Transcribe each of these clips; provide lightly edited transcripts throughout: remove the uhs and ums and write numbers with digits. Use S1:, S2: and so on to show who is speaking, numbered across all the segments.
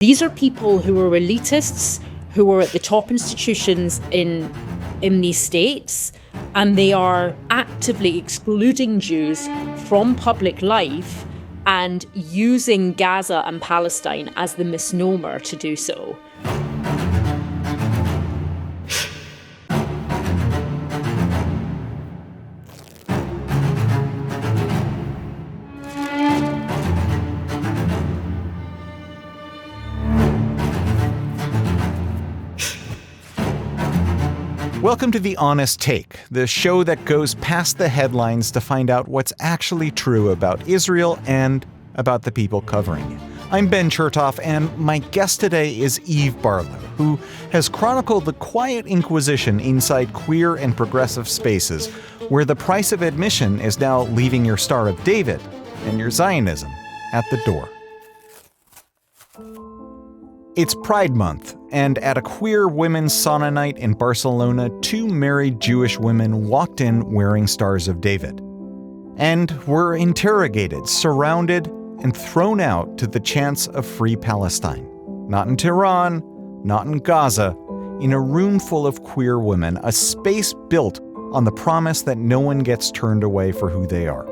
S1: These are people who are elitists, who are at the top institutions in these states, and they are actively excluding Jews from public life and using Gaza and Palestine as the misnomer to do so.
S2: Welcome to The Honest Take, the show that goes past the headlines to find out what's actually true about Israel and about the people covering it. I'm Ben Chertoff, and my guest today is Eve Barlow, who has chronicled the quiet inquisition inside queer and progressive spaces, where the price of admission is now leaving your Star of David and your Zionism at the door. It's Pride Month, and at a queer women's sauna night in Barcelona, two married Jewish women walked in wearing Stars of David. And were interrogated, surrounded, and thrown out to the chants of Free Palestine. Not in Tehran, not in Gaza, in a room full of queer women, a space built on the promise that no one gets turned away for who they are.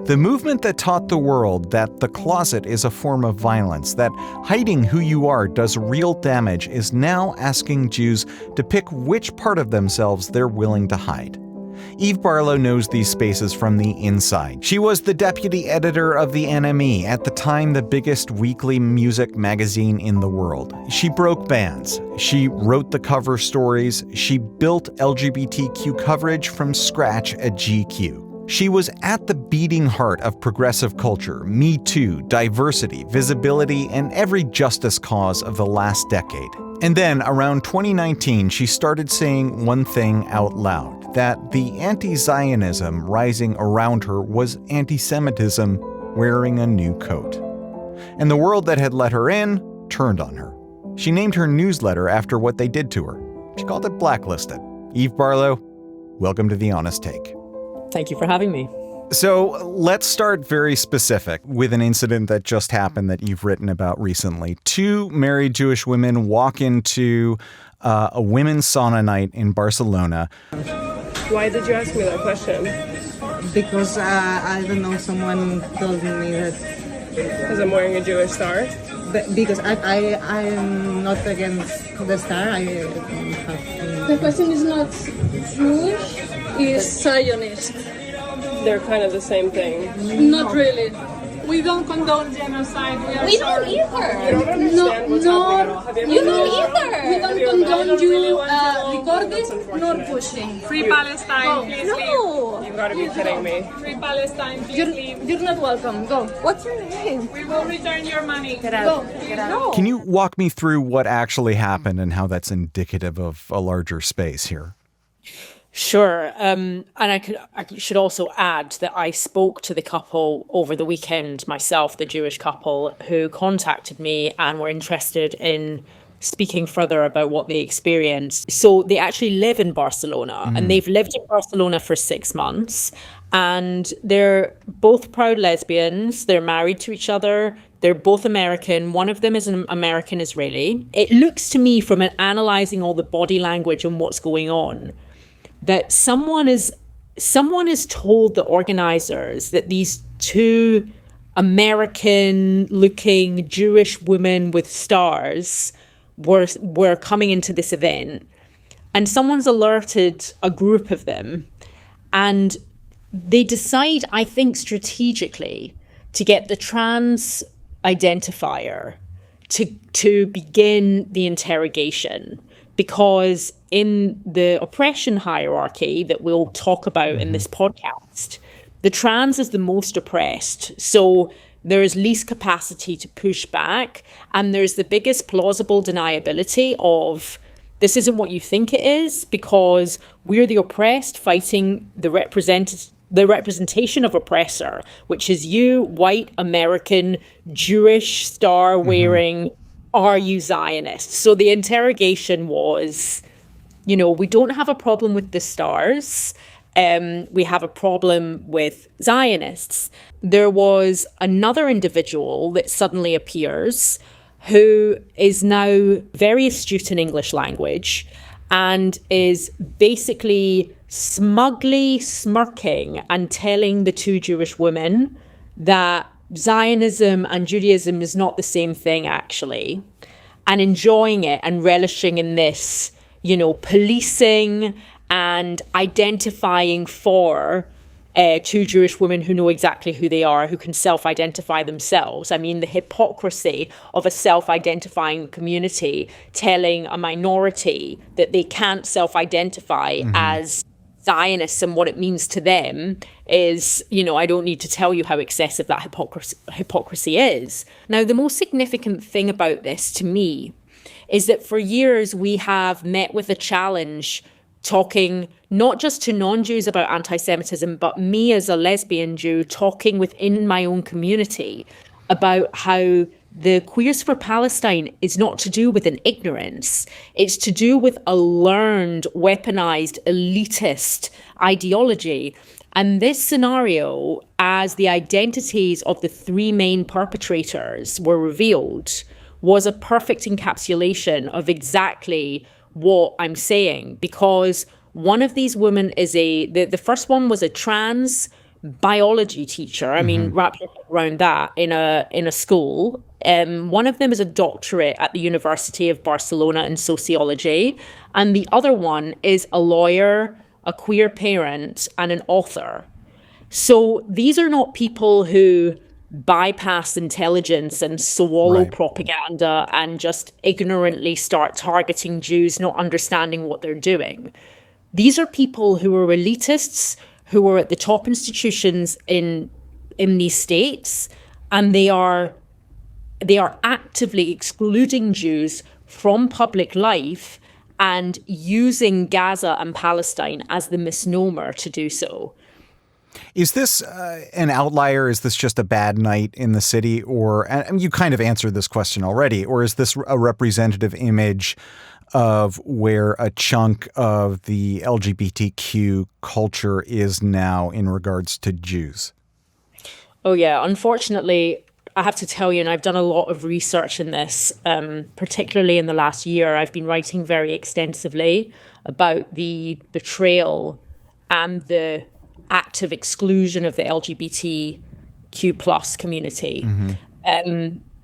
S2: The movement that taught the world that the closet is a form of violence, that hiding who you are does real damage, is now asking Jews to pick which part of themselves they're willing to hide. Eve Barlow knows these spaces from the inside. She was the deputy editor of The NME, at the time the biggest weekly music magazine in the world. She broke bands. She wrote the cover stories. She built LGBTQ coverage from scratch at GQ. She was at the beating heart of progressive culture, Me Too, diversity, visibility, and every justice cause of the last decade. And then, around 2019, she started saying one thing out loud, that the anti-Zionism rising around her was antisemitism wearing a new coat. And the world that had let her in turned on her. She named her newsletter after what they did to her. She called it Blacklisted. Eve Barlow, welcome to The Honest Take.
S1: Thank you for having me.
S2: So let's start very specific with an incident that just happened that you've written about recently. Two married Jewish women walk into a women's sauna night in Barcelona.
S3: Why did you ask me that question?
S4: Because, I don't know, someone told me that...
S3: Because I'm wearing a Jewish star?
S4: Because I'm not against the star. I have...
S5: The question is not Jewish, it's Zionist.
S3: They're kind of the same thing.
S5: Not really. We don't condone genocide.
S6: We don't either.
S3: You don't understand what's happening at all. Have
S6: You don't either.
S5: We don't condone you recording nor pushing.
S3: Free Palestine, please
S6: No.
S3: leave. You've got to be kidding me.
S5: Free Palestine, please leave.
S4: You're not welcome. Go.
S6: What's your name?
S5: We will return your money.
S4: Get out.
S5: Go.
S4: Get out.
S6: No.
S2: Can you walk me through what actually happened and how that's indicative of a larger space here?
S1: Sure. And I should also add that I spoke to the couple over the weekend myself, the Jewish couple, who contacted me and were interested in speaking further about what they experienced. So they actually live in Barcelona, and they've lived in Barcelona for 6 months. And they're both proud lesbians. They're married to each other. They're both American. One of them is an American Israeli. It looks to me, from analysing all the body language and what's going on, that someone is told the organizers that these two American-looking Jewish women with stars were coming into this event, and someone's alerted a group of them, and they decide, I think strategically, to get the trans identifier to begin the interrogation. Because in the oppression hierarchy that we'll talk about in this podcast, the trans is the most oppressed. So there is least capacity to push back. And there's the biggest plausible deniability of, this isn't what you think it is, because we're the oppressed fighting the representation of oppressor, which is you, white, American, Jewish, star-wearing, are you Zionists? So the interrogation was, we don't have a problem with the stars. We have a problem with Zionists. There was another individual that suddenly appears who is now very astute in English language and is basically smugly smirking and telling the two Jewish women that Zionism and Judaism is not the same thing, actually, and enjoying it and relishing in this, policing and identifying for two Jewish women who know exactly who they are, who can self-identify themselves. I mean, the hypocrisy of a self-identifying community telling a minority that they can't self-identify as Zionists and what it means to them is, I don't need to tell you how excessive that hypocrisy is. Now, the most significant thing about this to me is that for years we have met with a challenge talking not just to non-Jews about anti-Semitism, but me as a lesbian Jew talking within my own community about how the Queers for Palestine is not to do with an ignorance. It's to do with a learned, weaponized, elitist ideology. And this scenario, as the identities of the three main perpetrators were revealed, was a perfect encapsulation of exactly what I'm saying, because one of these women is the first one was a trans biology teacher. I mean, wrap your head around that in a school. One of them is a doctorate at the University of Barcelona in sociology, and the other one is a lawyer, a queer parent, and an author. So these are not people who bypass intelligence and swallow propaganda and just ignorantly start targeting Jews, not understanding what they're doing. These are people who are elitists, who are at the top institutions in these states, and they are actively excluding Jews from public life and using Gaza and Palestine as the misnomer to do so.
S2: Is this an outlier? Is this just a bad night in the city? Or, and you kind of answered this question already, or is this a representative image of where a chunk of the LGBTQ culture is now in regards to Jews?
S1: Oh, yeah. Unfortunately, I have to tell you, and I've done a lot of research in this, particularly in the last year, I've been writing very extensively about the betrayal and the active exclusion of the LGBTQ plus community.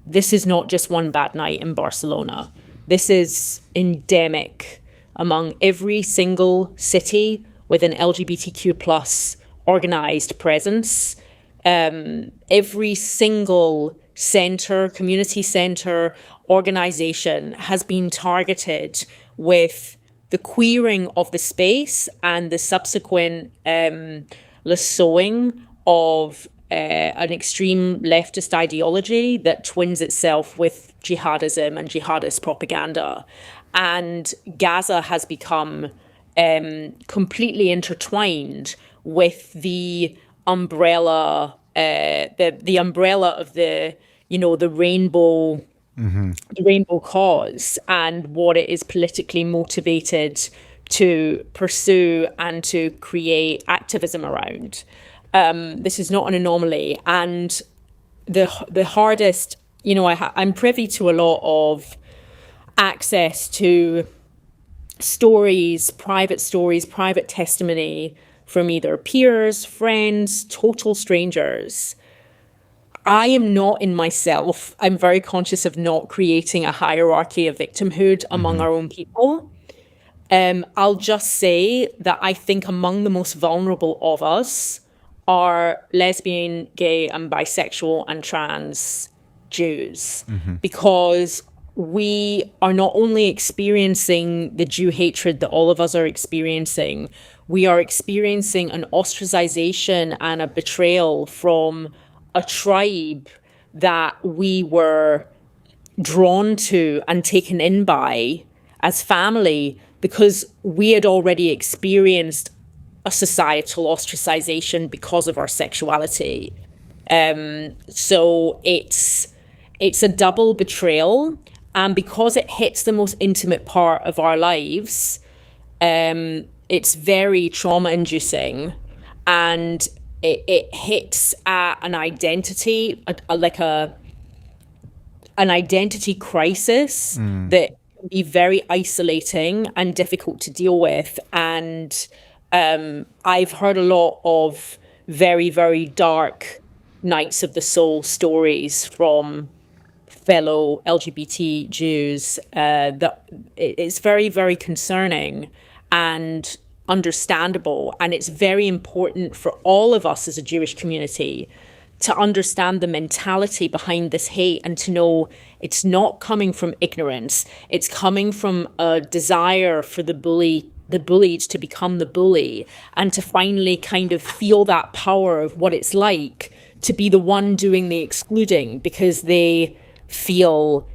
S1: This is not just one bad night in Barcelona. This is endemic among every single city with an LGBTQ plus organized presence. Every single center, community center, organization has been targeted with the queering of the space and the subsequent lassoing of an extreme leftist ideology that twins itself with jihadism and jihadist propaganda. And Gaza has become completely intertwined with the umbrella, the umbrella of the rainbow. The rainbow cause and what it is politically motivated to pursue and to create activism around. This is not an anomaly. And the hardest, I'm privy to a lot of access to stories, private testimony from either peers, friends, total strangers. I am not in myself. I'm very conscious of not creating a hierarchy of victimhood among our own people. I'll just say that I think among the most vulnerable of us are lesbian, gay, and bisexual and trans Jews, because we are not only experiencing the Jew hatred that all of us are experiencing, we are experiencing an ostracization and a betrayal from a tribe that we were drawn to and taken in by as family because we had already experienced a societal ostracization because of our sexuality. So it's a double betrayal, and because it hits the most intimate part of our lives, it's very trauma-inducing, and it hits at an identity, like a an identity crisis that can be very isolating and difficult to deal with. And I've heard a lot of very, very dark nights of the soul stories from fellow LGBT Jews that it's very, very concerning and understandable. And it's very important for all of us as a Jewish community to understand the mentality behind this hate and to know it's not coming from ignorance. It's coming from a desire for the bullied to become the bully and to finally kind of feel that power of what it's like to be the one doing the excluding because they feel,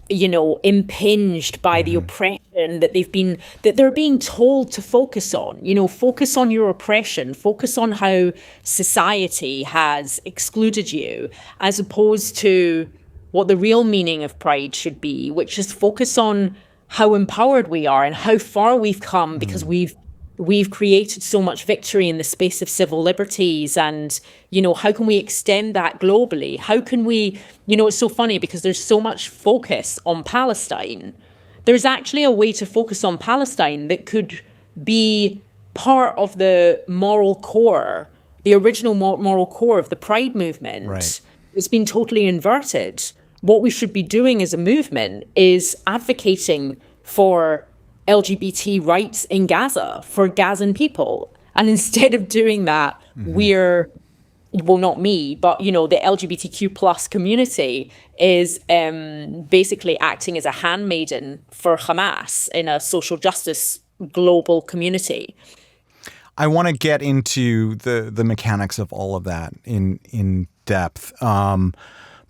S1: impinged by the oppression that they're being told to focus on. Focus on your oppression, focus on how society has excluded you, as opposed to what the real meaning of pride should be, which is focus on how empowered we are and how far we've come because we've created so much victory in the space of civil liberties. And, how can we extend that globally? How can we, it's so funny because there's so much focus on Palestine. There's actually a way to focus on Palestine that could be part of the moral core, the original moral core of the Pride movement.
S2: Right.
S1: It's been totally inverted. What we should be doing as a movement is advocating for LGBT rights in Gaza, for Gazan people. And instead of doing that, not me, but, the LGBTQ plus community is basically acting as a handmaiden for Hamas in a social justice global community.
S2: I want to get into the mechanics of all of that in depth.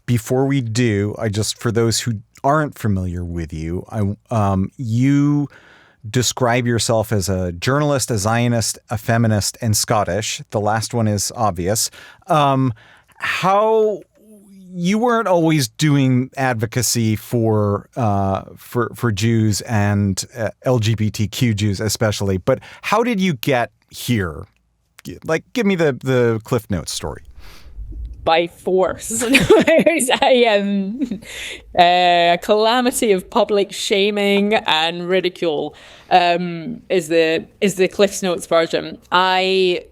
S2: Before we do, for those who aren't familiar with you, you describe yourself as a journalist, a Zionist, a feminist, and Scottish. The last one is obvious. How you weren't always doing advocacy for Jews and LGBTQ Jews especially, but how did you get here? Like, give me the Cliff Notes story.
S1: By force. A calamity of public shaming and ridicule is the Cliff Notes version. I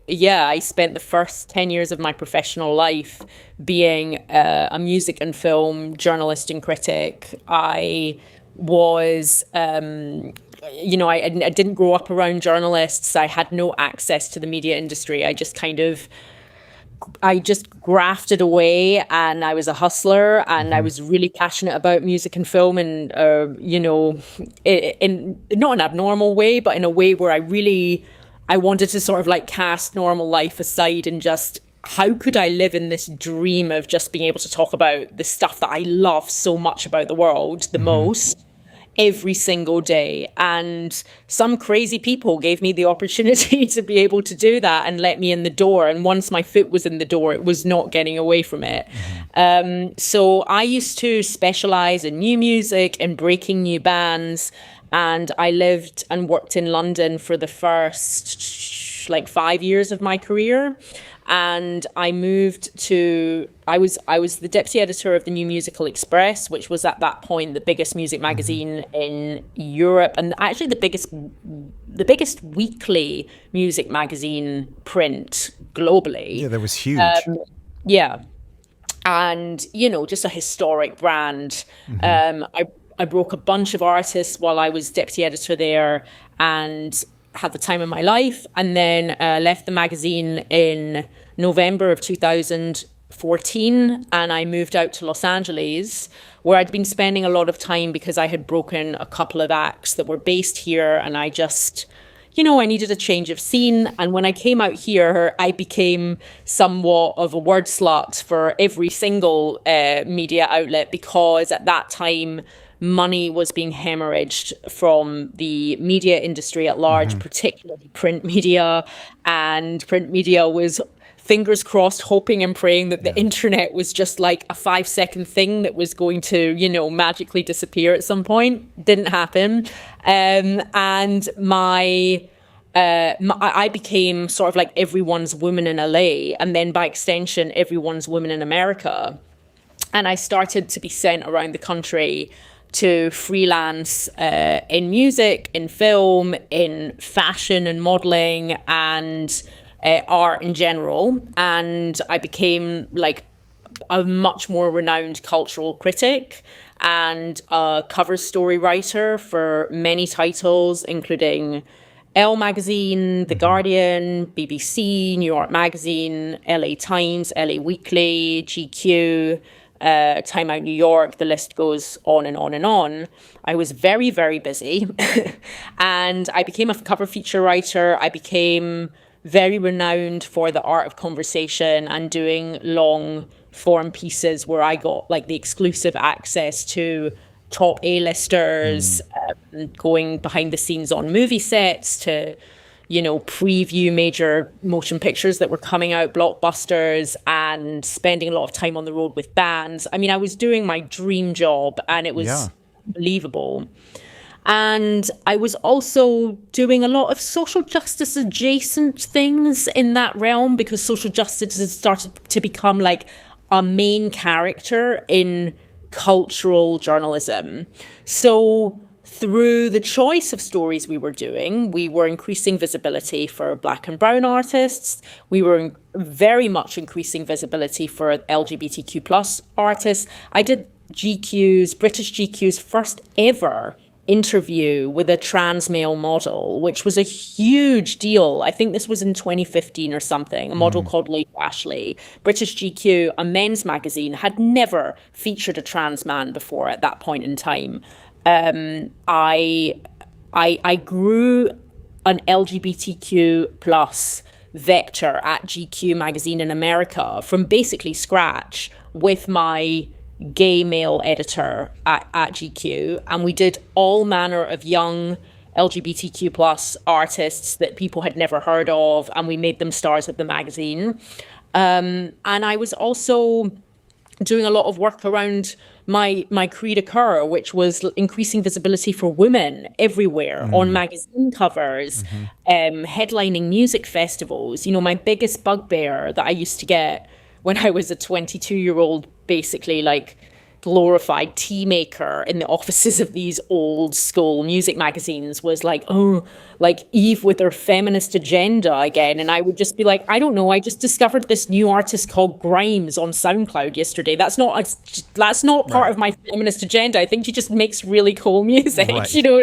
S1: spent the first 10 years of my professional life being a music and film journalist and critic. I was I didn't grow up around journalists. I had no access to the media industry. I just grafted away, and I was a hustler, and I was really passionate about music and film, and in not an abnormal way, but in a way where I wanted to sort of like cast normal life aside and just, how could I live in this dream of just being able to talk about the stuff that I love so much about the world the most every single day. And some crazy people gave me the opportunity to be able to do that and let me in the door. And once my foot was in the door, it was not getting away from it. So I used to specialize in new music and breaking new bands. And I lived and worked in London for the first 5 years of my career. And I moved to, I was the deputy editor of the New Musical Express, which was at that point the biggest music magazine in Europe, and actually the biggest weekly music magazine print globally.
S2: Yeah, that was huge.
S1: And just a historic brand. I broke a bunch of artists while I was deputy editor there, and had the time of my life, and then left the magazine in November of 2014, and I moved out to Los Angeles, where I'd been spending a lot of time because I had broken a couple of acts that were based here, and I just, I needed a change of scene. And when I came out here, I became somewhat of a word slut for every single media outlet, because at that time, money was being hemorrhaged from the media industry at large, particularly print media. And print media was, fingers crossed, hoping and praying that the internet was just like a 5-second thing that was going to, magically disappear at some point. Didn't happen. And I became sort of like everyone's woman in LA, and then by extension, everyone's woman in America. And I started to be sent around the country to freelance in music, in film, in fashion and modeling, and art in general. And I became like a much more renowned cultural critic and a cover story writer for many titles, including Elle Magazine, The Guardian, BBC, New York Magazine, LA Times, LA Weekly, GQ, Time Out New York. The list goes on and on and on. I was very, very busy. And I became a cover feature writer. I became very renowned for the art of conversation and doing long form pieces where I got like the exclusive access to top A-listers, going behind the scenes on movie sets to, you know, preview major motion pictures that were coming out, blockbusters, and spending a lot of time on the road with bands. I mean, I was doing my dream job and it was unbelievable. And I was also doing a lot of social justice adjacent things in that realm, because social justice has started to become like a main character in cultural journalism. So through the choice of stories we were doing, we were increasing visibility for Black and brown artists. We were very much increasing visibility for LGBTQ plus artists. I did British GQ's first ever interview with a trans male model, which was a huge deal. I think this was in 2015 or something. A model called Lee Ashley. British GQ, a men's magazine, had never featured a trans man before at that point in time. I grew an LGBTQ plus vector at GQ magazine in America from basically scratch with my gay male editor at GQ, and we did all manner of young LGBTQ plus artists that people had never heard of, and we made them stars of the magazine. And I was also doing a lot of work around my cri de coeur, which was increasing visibility for women everywhere on magazine covers, headlining music festivals. You know, my biggest bugbear that I used to get when I was a 22-year-old, basically like glorified tea maker in the offices of these old school music magazines, was like, oh, like Eve with her feminist agenda again. And I would just be like, I don't know, I just discovered this new artist called Grimes on SoundCloud yesterday. That's not part of my feminist agenda. I think she just makes really cool music. Right. You know,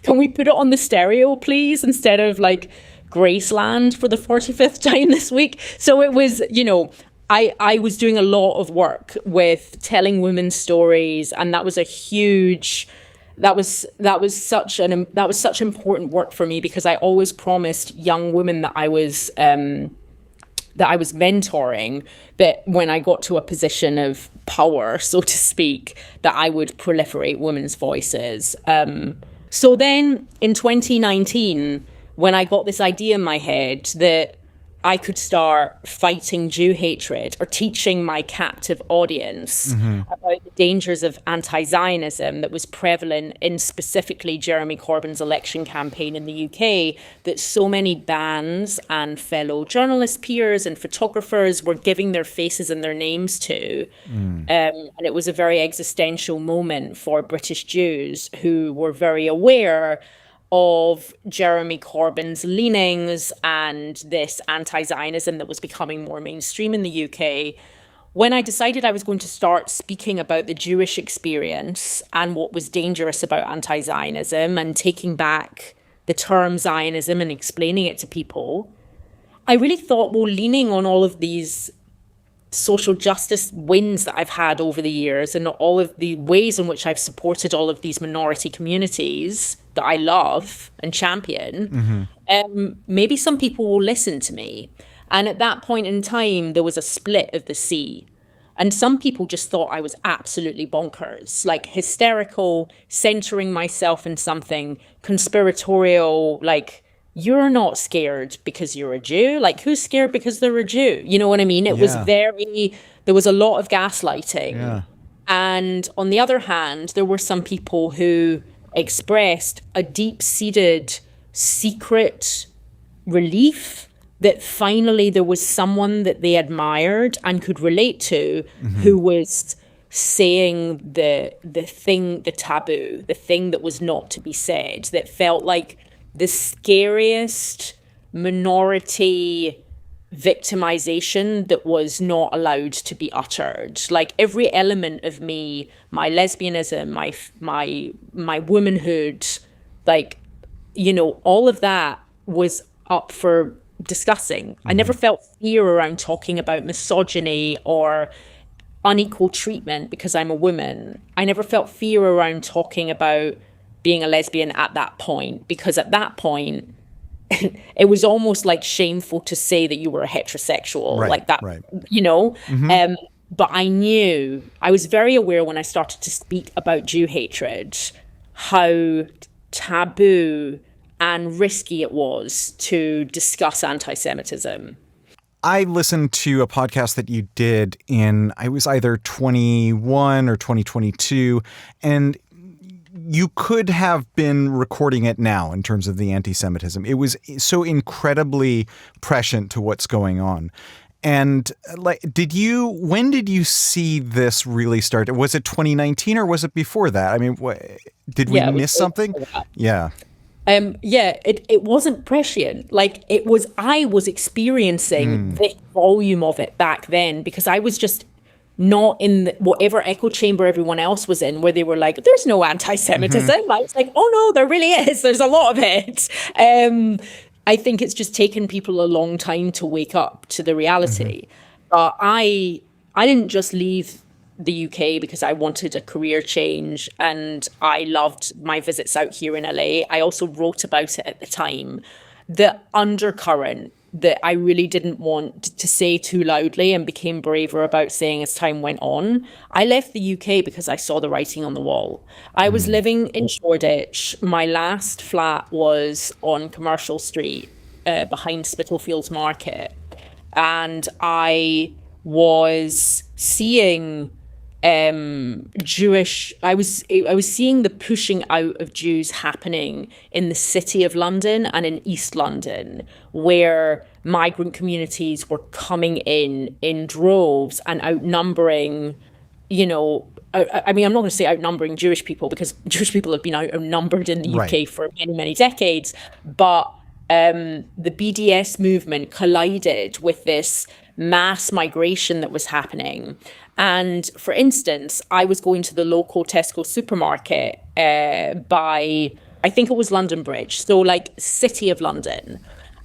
S1: can we put it on the stereo, please, instead of like Graceland for the 45th time this week? So it was, you know, I was doing a lot of work with telling women's stories, and that was a huge, that was such important work for me, because I always promised young women that I was mentoring, that when I got to a position of power, so to speak, that I would proliferate women's voices. So then in 2019, when I got this idea in my head that I could start fighting Jew hatred, or teaching my captive audience about the dangers of anti-Zionism that was prevalent in specifically Jeremy Corbyn's election campaign in the UK, that so many bands and fellow journalist peers and photographers were giving their faces and their names to. And it was a very existential moment for British Jews who were very aware of Jeremy Corbyn's leanings and this anti-Zionism that was becoming more mainstream in the UK. When I decided I was going to start speaking about the Jewish experience and what was dangerous about anti-Zionism, and taking back the term Zionism and explaining it to people, I really thought, well, leaning on all of these social justice wins that I've had over the years, and all of the ways in which I've supported all of these minority communities that I love and champion, maybe some people will listen to me. And at that point in time, there was a split of the sea. And some people just thought I was absolutely bonkers, like hysterical, centering myself in something, conspiratorial, like, you're not scared because you're a Jew. Like, who's scared because they're a Jew? You know what I mean? It was there was a lot of gaslighting. Yeah. And on the other hand, there were some people who expressed a deep-seated secret relief that finally there was someone that they admired and could relate to who was saying the taboo, the thing that was not to be said, that felt like the scariest minority victimization that was not allowed to be uttered. Like every element of me, my lesbianism, my womanhood, like, you know, all of that was up for discussing. I never felt fear around talking about misogyny or unequal treatment because I'm a woman. I never felt fear around talking about being a lesbian at that point, because at that point it was almost like shameful to say that you were a heterosexual, like that, you know. But I was very aware when I started to speak about Jew hatred, how taboo and risky it was to discuss anti-Semitism.
S2: I listened to a podcast that you did I was either 21 or 2022, and you could have been recording it now in terms of the anti-Semitism. It was so incredibly prescient to what's going on. And like, when did you see this really start? Was it 2019 or was it before that? I mean, did we miss something? Yeah.
S1: It wasn't prescient. Like I was experiencing the volume of it back then, because I was just not in whatever echo chamber everyone else was in, where they were like, there's no anti-Semitism. I was like, oh no, there really is. There's a lot of it. I think it's just taken people a long time to wake up to the reality. But I didn't just leave the UK because I wanted a career change and I loved my visits out here in LA. I also wrote about it at the time. The undercurrent that I really didn't want to say too loudly and became braver about saying as time went on. I left the UK because I saw the writing on the wall. I was living in Shoreditch. My last flat was on Commercial Street behind Spitalfields Market. And I was seeing I was seeing the pushing out of Jews happening in the City of London and in East London, where migrant communities were coming in droves and outnumbering, you know, I mean, I'm not going to say outnumbering Jewish people, because Jewish people have been outnumbered in the UK for many, many decades. But the BDS movement collided with this mass migration that was happening. And for instance, I was going to the local Tesco supermarket by, I think it was London Bridge, so like City of London.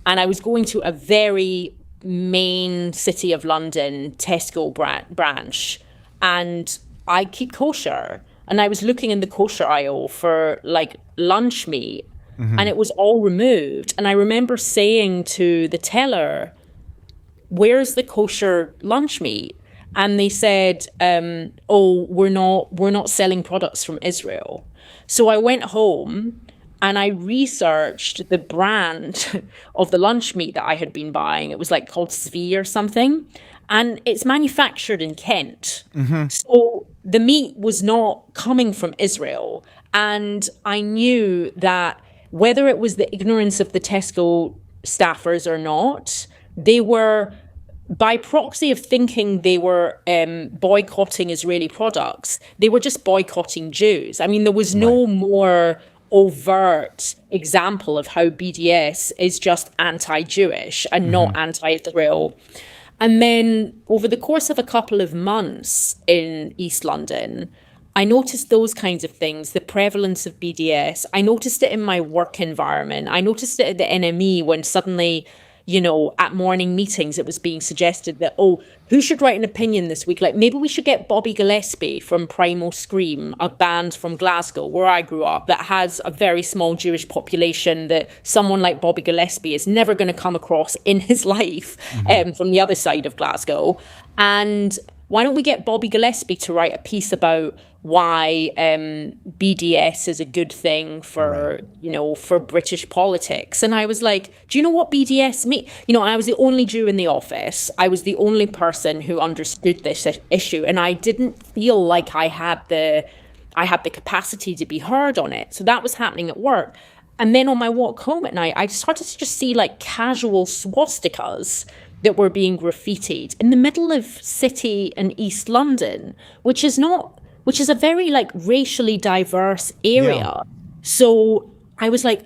S1: And I was going to a very main City of London Tesco branch. And I keep kosher. And I was looking in the kosher aisle for like lunch meat, and it was all removed. And I remember saying to the teller, where's the kosher lunch meat? And they said, oh, we're not selling products from Israel. So I went home and I researched the brand of the lunch meat that I had been buying. It was like called Zvi or something. And it's manufactured in Kent. So the meat was not coming from Israel. And I knew that whether it was the ignorance of the Tesco staffers or not, they were, by proxy of thinking they were boycotting Israeli products, they were just boycotting Jews. I mean, there was no more overt example of how BDS is just anti-Jewish and not anti-Israel. And then over the course of a couple of months in East London, I noticed those kinds of things, the prevalence of BDS. I noticed it in my work environment. I noticed it at the NME when suddenly, you know, at morning meetings, it was being suggested that, oh, who should write an opinion this week? Like, maybe we should get Bobby Gillespie from Primal Scream, a band from Glasgow, where I grew up, that has a very small Jewish population that someone like Bobby Gillespie is never going to come across in his life from the other side of Glasgow. And why don't we get Bobby Gillespie to write a piece about why BDS is a good thing for, you know, for British politics. And I was like, do you know what BDS means? You know, I was the only Jew in the office. I was the only person who understood this issue. And I didn't feel like I had the capacity to be heard on it. So that was happening at work. And then on my walk home at night, I started to just see like casual swastikas that were being graffitied in the middle of city in East London, which is a very like racially diverse area.
S2: Yeah.
S1: So I was like,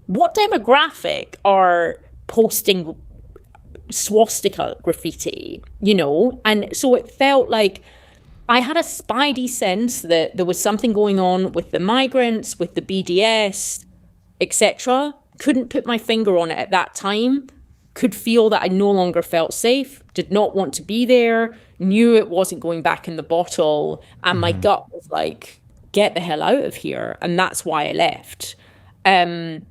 S1: what demographic are posting swastika graffiti, And so it felt like I had a spidey sense that there was something going on with the migrants, with the BDS, etc. Couldn't put my finger on it at that time. Could feel that I no longer felt safe, did not want to be there, knew it wasn't going back in the bottle. And my gut was like, get the hell out of here. And that's why I left. And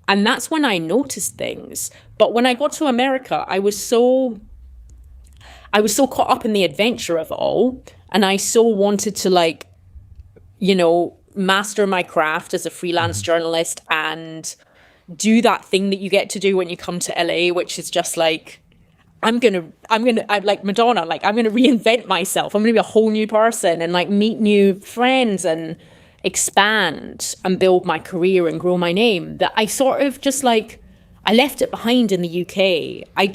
S1: that's when I noticed things. But when I got to America, I was so caught up in the adventure of it all. And I so wanted to master my craft as a freelance journalist and do that thing that you get to do when you come to LA, which is just like, I'm like Madonna, like I'm gonna reinvent myself. I'm gonna be a whole new person and like meet new friends and expand and build my career and grow my name. That I sort of just like, I left it behind in the UK. I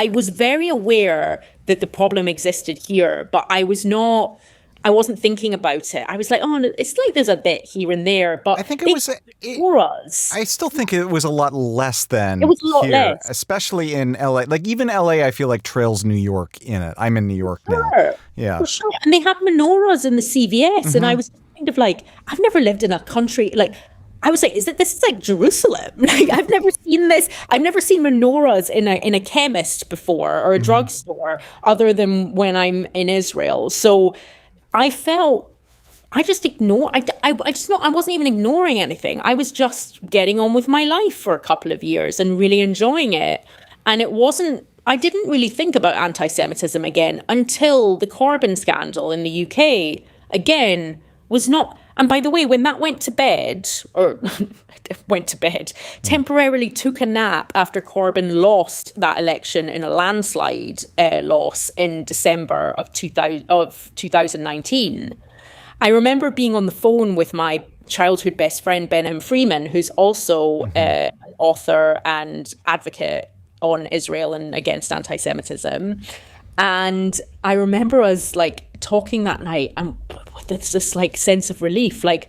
S1: was very aware that the problem existed here, but I wasn't thinking about it. I was like, oh, it's like there's a bit here and there, but
S2: I think it was
S1: for us.
S2: I still think it was a lot less than
S1: it was a lot
S2: here,
S1: less,
S2: especially in LA. Like even LA, I feel like trails New York in it. I'm in New York now. Yeah,
S1: for sure. And they have menorahs in the CVS, and I was kind of like, I've never lived in a country like. I was like, this is like Jerusalem? Like I've never seen this. I've never seen menorahs in a chemist before or a drugstore, other than when I'm in Israel. So I felt I just ignored. I wasn't even ignoring anything. I was just getting on with my life for a couple of years and really enjoying it. And it wasn't. I didn't really think about anti-Semitism again until the Corbyn scandal in the UK. Again, was not. And by the way, when that temporarily took a nap after Corbyn lost that election in a landslide loss in December of 2019, I remember being on the phone with my childhood best friend, Ben M. Freeman, who's also an author and advocate on Israel and against anti-Semitism. And I remember us like talking that night and with this like sense of relief, like,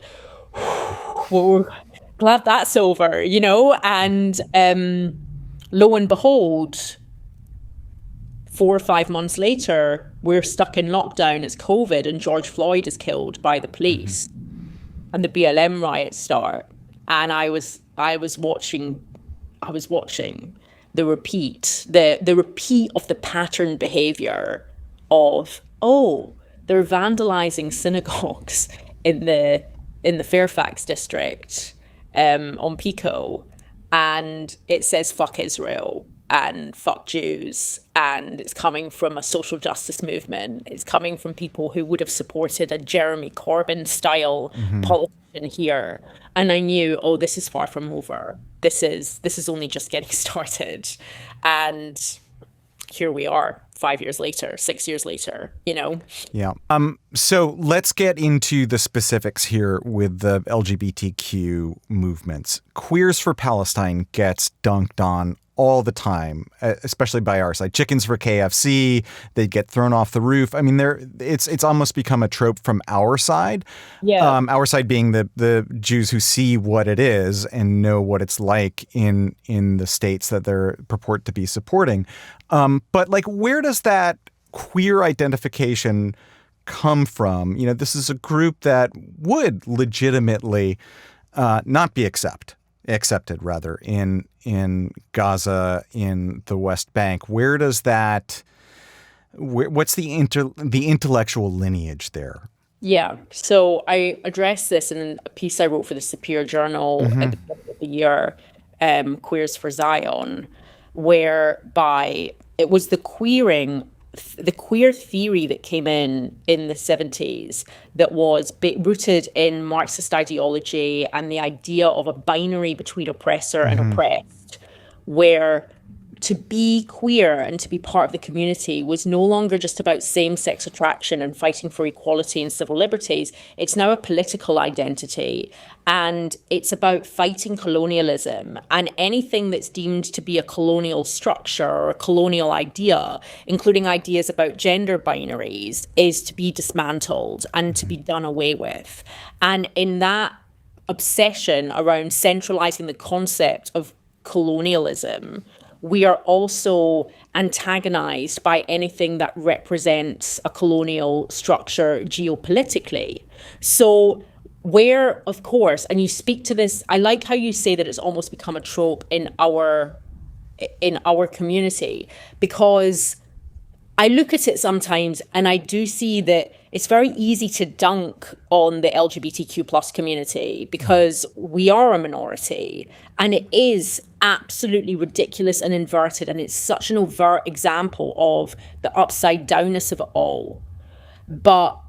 S1: we're glad that's over, and lo and behold, 4 or 5 months later, we're stuck in lockdown. It's COVID and George Floyd is killed by the police and the BLM riots start. And I was watching the repeat of the pattern behavior of, they're vandalizing synagogues in the Fairfax district on Pico, and it says fuck Israel and fuck Jews, and it's coming from a social justice movement. It's coming from people who would have supported a Jeremy Corbyn style politician here. And I knew, this is far from over. This is only just getting started. And here we are 5 years later, 6 years later,
S2: Yeah. So let's get into the specifics here with the LGBTQ movements. Queers for Palestine gets dunked on all the time, especially by our side. Chickens for KFC, they get thrown off the roof. I mean, it's almost become a trope from our side.
S1: Yeah.
S2: Our side being the Jews who see what it is and know what it's like in the states that they're purport to be supporting. But like, where does that queer identification come from? This is a group that would legitimately not be accepted rather in Gaza, in the West Bank. Where does that? What's the intellectual lineage there?
S1: Yeah. So I addressed this in a piece I wrote for the Superior Journal at the beginning of the year, Queers for Zion, whereby it was the queer theory that came in the 70s that was rooted in Marxist ideology and the idea of a binary between oppressor and oppressed, where to be queer and to be part of the community was no longer just about same-sex attraction and fighting for equality and civil liberties. It's now a political identity, and it's about fighting colonialism and anything that's deemed to be a colonial structure or a colonial idea, including ideas about gender binaries, is to be dismantled and to be done away with. And in that obsession around centralizing the concept of colonialism, we are also antagonized by anything that represents a colonial structure geopolitically. So where, of course, and you speak to this, I like how you say that it's almost become a trope in our community, because I look at it sometimes and I do see that it's very easy to dunk on the LGBTQ plus community because we are a minority, and it is absolutely ridiculous and inverted, and it's such an overt example of the upside downness of it all. But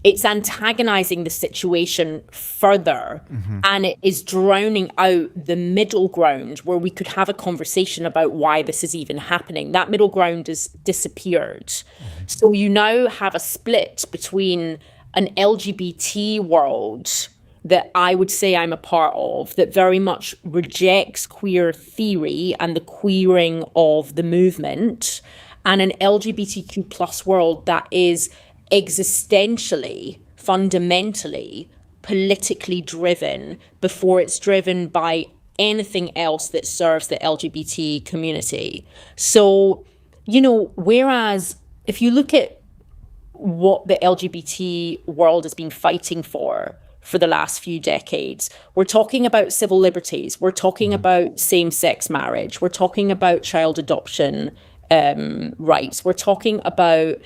S1: it's antagonizing the situation further, and it is drowning out the middle ground where we could have a conversation about why this is even happening. That middle ground has disappeared. So you now have a split between an LGBT world that I would say I'm a part of, that very much rejects queer theory and the queering of the movement, and an LGBTQ plus world that is existentially, fundamentally, politically driven before it's driven by anything else that serves the LGBT community. So, whereas if you look at what the LGBT world has been fighting for the last few decades, we're talking about civil liberties, we're talking about same-sex marriage, we're talking about child adoption rights, we're talking about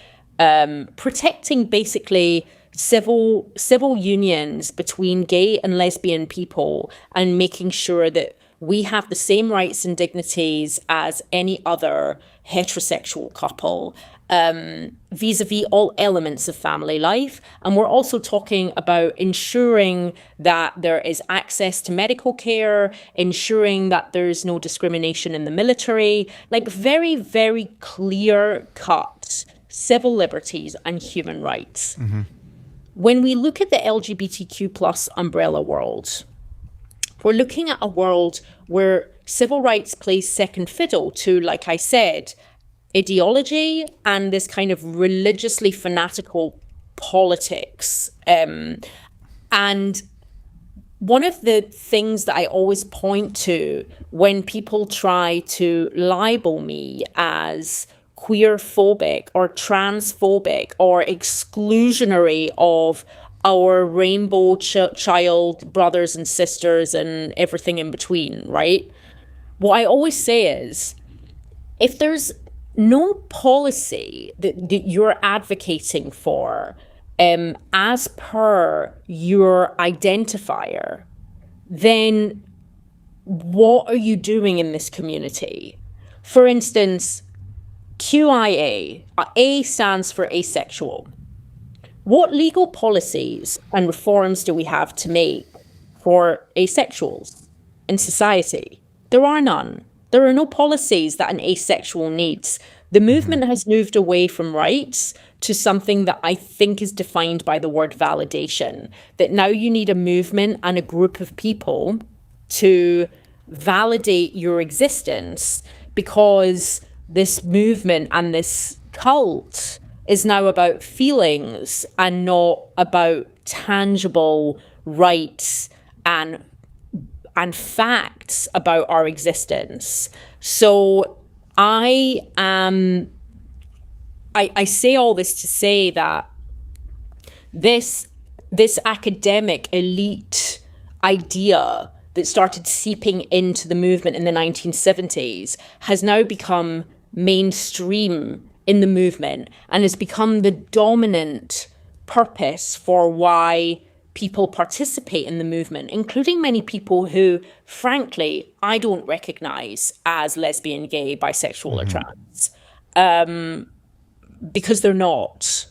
S1: protecting basically civil unions between gay and lesbian people, and making sure that we have the same rights and dignities as any other heterosexual couple, vis-a-vis all elements of family life. And we're also talking about ensuring that there is access to medical care, ensuring that there's no discrimination in the military, like very, very clear-cut civil liberties and human rights. When we look at the LGBTQ plus umbrella world, we're looking at a world where civil rights plays second fiddle to, like I said, ideology and this kind of religiously fanatical politics. And one of the things that I always point to when people try to libel me as queer-phobic or transphobic or exclusionary of our rainbow child brothers and sisters and everything in between, right? What I always say is, if there's no policy that you're advocating for as per your identifier, then what are you doing in this community? For instance, QIA, A stands for asexual. What legal policies and reforms do we have to make for asexuals in society? There are none. There are no policies that an asexual needs. The movement has moved away from rights to something that I think is defined by the word validation, that now you need a movement and a group of people to validate your existence, because this movement and this cult is now about feelings and not about tangible rights and facts about our existence. So I say all this to say that this academic elite idea that started seeping into the movement in the 1970s has now become mainstream in the movement and has become the dominant purpose for why people participate in the movement, including many people who, frankly, I don't recognize as lesbian, gay, bisexual, or trans, because they're not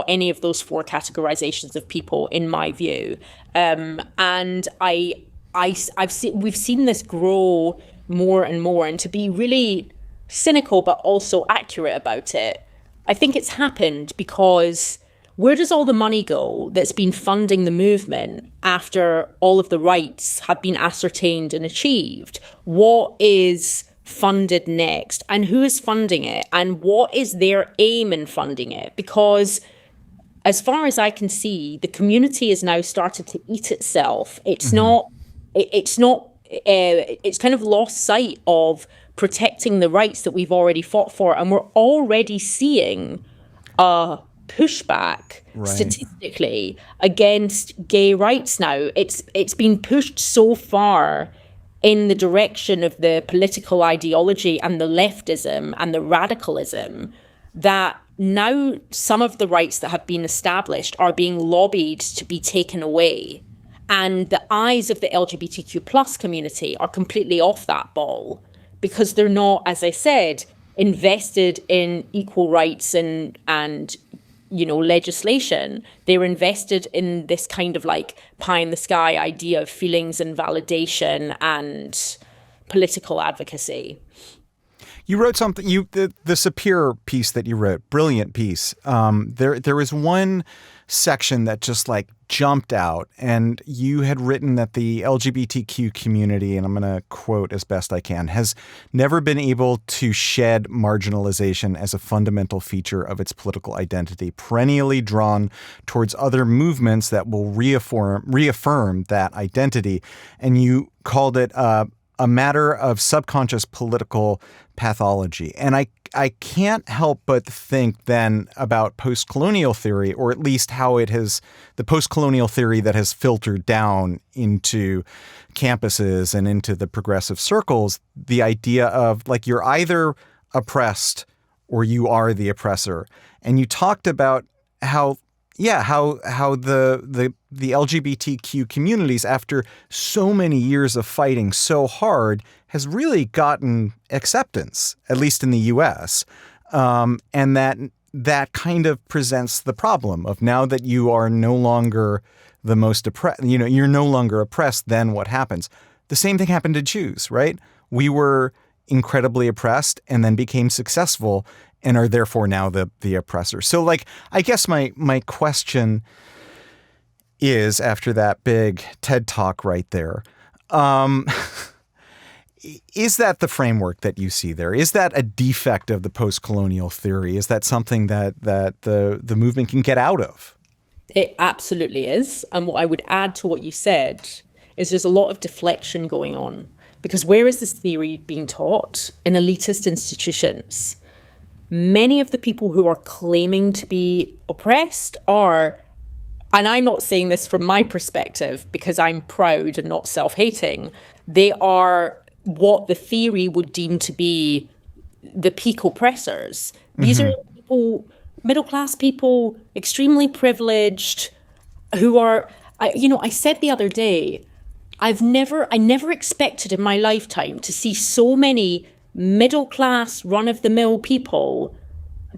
S1: any of those four categorizations of people, in my view. And I we've seen this grow more and more, and to be really cynical but also accurate about it, I think it's happened because where does all the money go that's been funding the movement after all of the rights have been ascertained and achieved? What is funded next, and who is funding it, and what is their aim in funding it? Because as far as I can see, the community has now started to eat itself. It's it's kind of lost sight of protecting the rights that we've already fought for, and we're already seeing a pushback statistically against gay rights now. It's been pushed so far in the direction of the political ideology and the leftism and the radicalism that now some of the rights that have been established are being lobbied to be taken away. And the eyes of the LGBTQ plus community are completely off that ball because they're not, as I said, invested in equal rights and legislation. They're invested in this kind of like pie in the sky idea of feelings and validation and political advocacy.
S2: You wrote something, the Sapir piece that you wrote, brilliant piece. There was one section that just like jumped out, and you had written that the LGBTQ community, and I'm going to quote as best I can, has never been able to shed marginalization as a fundamental feature of its political identity, perennially drawn towards other movements that will reaffirm that identity. And you called it a matter of subconscious political pathology. And I can't help but think then about post-colonial theory, or at least how it has, the post-colonial theory that has filtered down into campuses and into the progressive circles, the idea of like you're either oppressed or you are the oppressor. And you talked about how the LGBTQ communities, after so many years of fighting so hard, has really gotten acceptance, at least in the U.S. And that kind of presents the problem of now that you are no longer the most oppressed, you're no longer oppressed, then what happens? The same thing happened to Jews, right? We were incredibly oppressed and then became successful and are therefore now the oppressor. So like, I guess my question is, after that big TED Talk right there, is that the framework that you see there? Is that a defect of the post-colonial theory? Is that something that the movement can get out of?
S1: It absolutely is. And what I would add to what you said is there's a lot of deflection going on. Because where is this theory being taught? In elitist institutions. Many of the people who are claiming to be oppressed are, and I'm not saying this from my perspective because I'm proud and not self-hating, they are what the theory would deem to be the peak oppressors. These are people, middle-class people, extremely privileged, who are, I said the other day, I never expected in my lifetime to see so many middle-class, run-of-the-mill people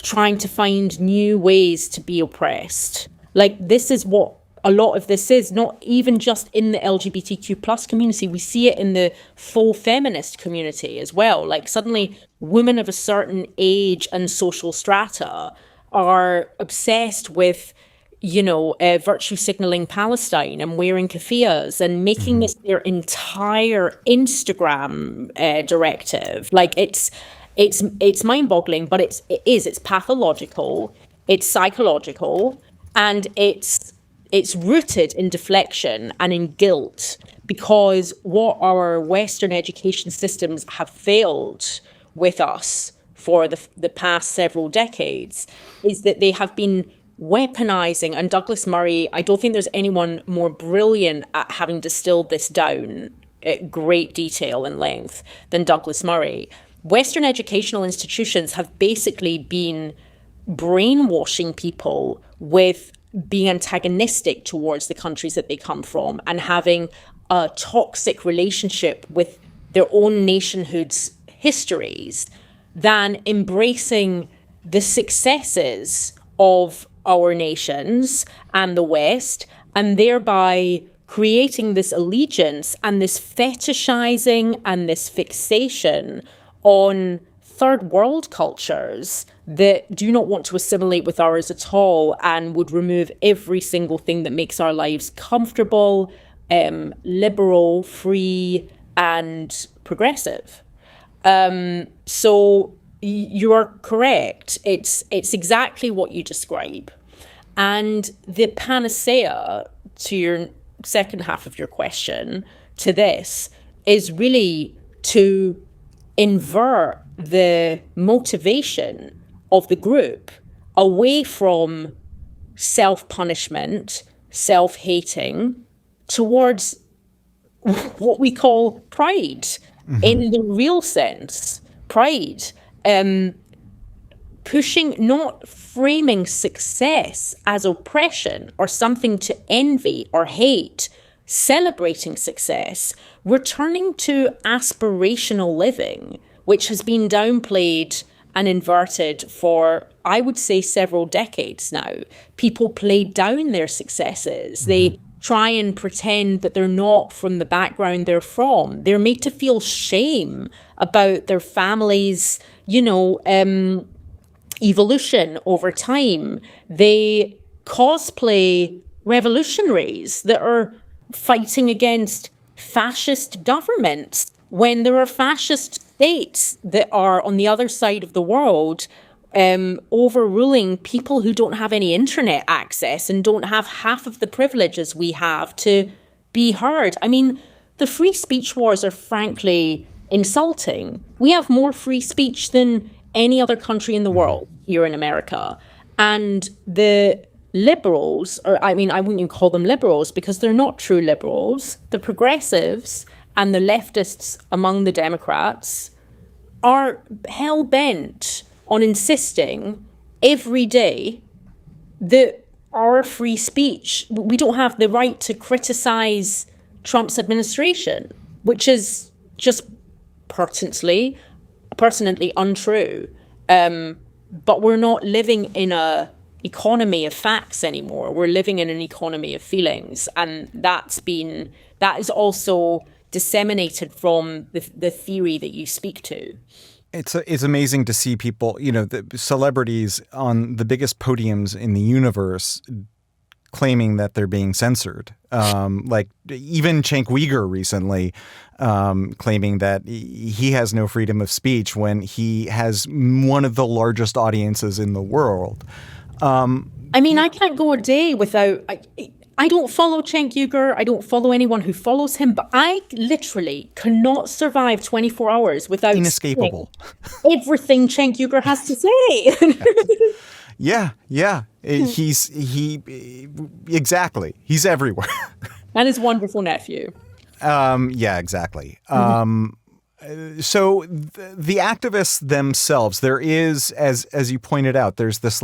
S1: trying to find new ways to be oppressed. Like, this is what a lot of this is, not even just in the LGBTQ plus community. We see it in the full feminist community as well. Like, suddenly women of a certain age and social strata are obsessed with virtue signaling Palestine and wearing keffiyehs and making this their entire Instagram directive. Like, it's mind-boggling, but it's pathological, it's psychological, and it's rooted in deflection and in guilt, because what our Western education systems have failed with us for the past several decades is that they have been weaponizing, and Douglas Murray, I don't think there's anyone more brilliant at having distilled this down at great detail and length than Douglas Murray. Western educational institutions have basically been brainwashing people with being antagonistic towards the countries that they come from and having a toxic relationship with their own nationhood's histories than embracing the successes of our nations and the West, and thereby creating this allegiance and this fetishizing and this fixation on third world cultures that do not want to assimilate with ours at all and would remove every single thing that makes our lives comfortable, liberal, free, and progressive. So you are correct. It's exactly what you describe. And the panacea to your second half of your question to this is really to invert the motivation of the group away from self-punishment, self-hating, towards what we call pride, in the real sense. Pride, pushing, not framing success as oppression or something to envy or hate, celebrating success, returning to aspirational living, which has been downplayed and inverted for, I would say, several decades now. People play down their successes. They try and pretend that they're not from the background they're from. They're made to feel shame about their family's, evolution over time. They cosplay revolutionaries that are fighting against fascist governments when there are fascist states that are on the other side of the world overruling people who don't have any internet access and don't have half of the privileges we have to be heard. I mean, the free speech wars are frankly insulting. We have more free speech than any other country in the world here in America. And the liberals, or I wouldn't even call them liberals because they're not true liberals, the progressives and the leftists among the Democrats are hell-bent on insisting every day that our free speech, we don't have the right to criticize Trump's administration, which is just pertinently untrue. But we're not living in a economy of facts anymore. We're living in an economy of feelings. And that is also disseminated from the theory that you speak to.
S2: It's amazing to see people, the celebrities on the biggest podiums in the universe claiming that they're being censored. Like even Cenk Uygur recently claiming that he has no freedom of speech when he has one of the largest audiences in the world.
S1: I can't go a day without... I don't follow Cenk Uygur. I don't follow anyone who follows him, but I literally cannot survive 24 hours without
S2: inescapable
S1: everything Cenk Uygur has to say.
S2: Yeah. Exactly. He's everywhere.
S1: And his wonderful nephew.
S2: Yeah, exactly. So the activists themselves, there is, as you pointed out, there's this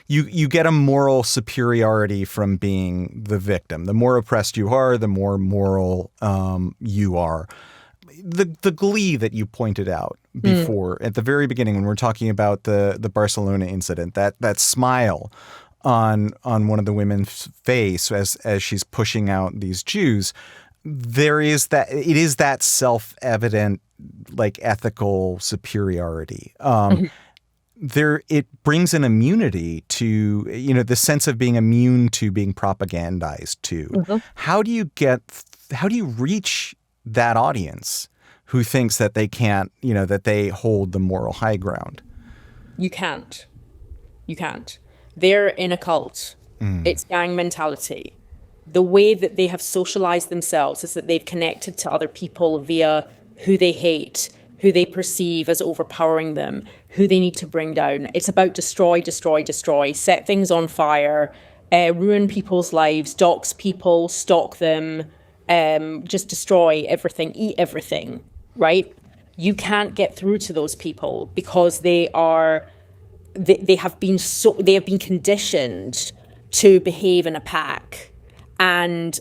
S2: you get a moral superiority from being the victim. The more oppressed you are, the more moral you are. The glee that you pointed out before at the very beginning when we're talking about the Barcelona incident, that smile on one of the women's face as she's pushing out these Jews, it is that self-evident ethical superiority. It brings an immunity to the sense of being immune to being propagandized too. Mm-hmm. How do you reach that audience who thinks that they can't, that they hold the moral high ground?
S1: You can't. They're in a cult. It's gang mentality. The way that they have socialized themselves is that they've connected to other people via who they hate, who they perceive as overpowering them, who they need to bring down. It's about destroy, set things on fire, ruin people's lives, dox people, stalk them, just destroy everything, eat everything, right? You can't get through to those people because they have been conditioned to behave in a pack. And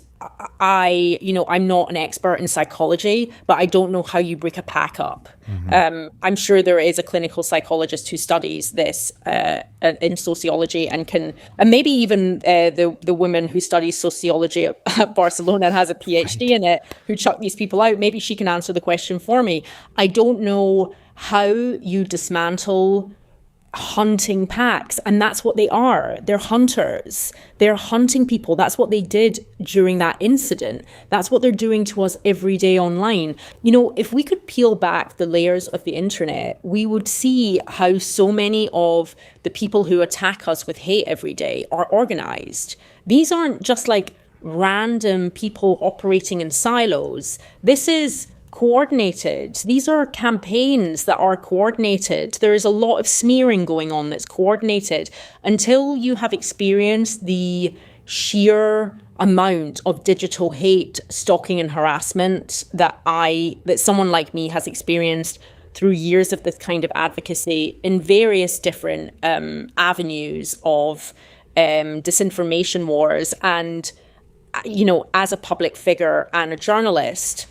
S1: I'm not an expert in psychology, but I don't know how you break a pack up. I'm sure there is a clinical psychologist who studies this in sociology and maybe even the woman who studies sociology at Barcelona and has a PhD in it, who chucked these people out. Maybe she can answer the question for me. I don't know how you dismantle hunting packs, and that's what they are. They're hunters. They're hunting people. That's what they did during that incident. That's what they're doing to us every day online. If we could peel back the layers of the internet, we would see how so many of the people who attack us with hate every day are organized. These aren't just like random people operating in silos. This is coordinated. These are campaigns that are coordinated. There is a lot of smearing going on that's coordinated. Until you have experienced the sheer amount of digital hate, stalking and harassment that someone like me has experienced through years of this kind of advocacy in various different avenues of disinformation wars, and as a public figure and a journalist,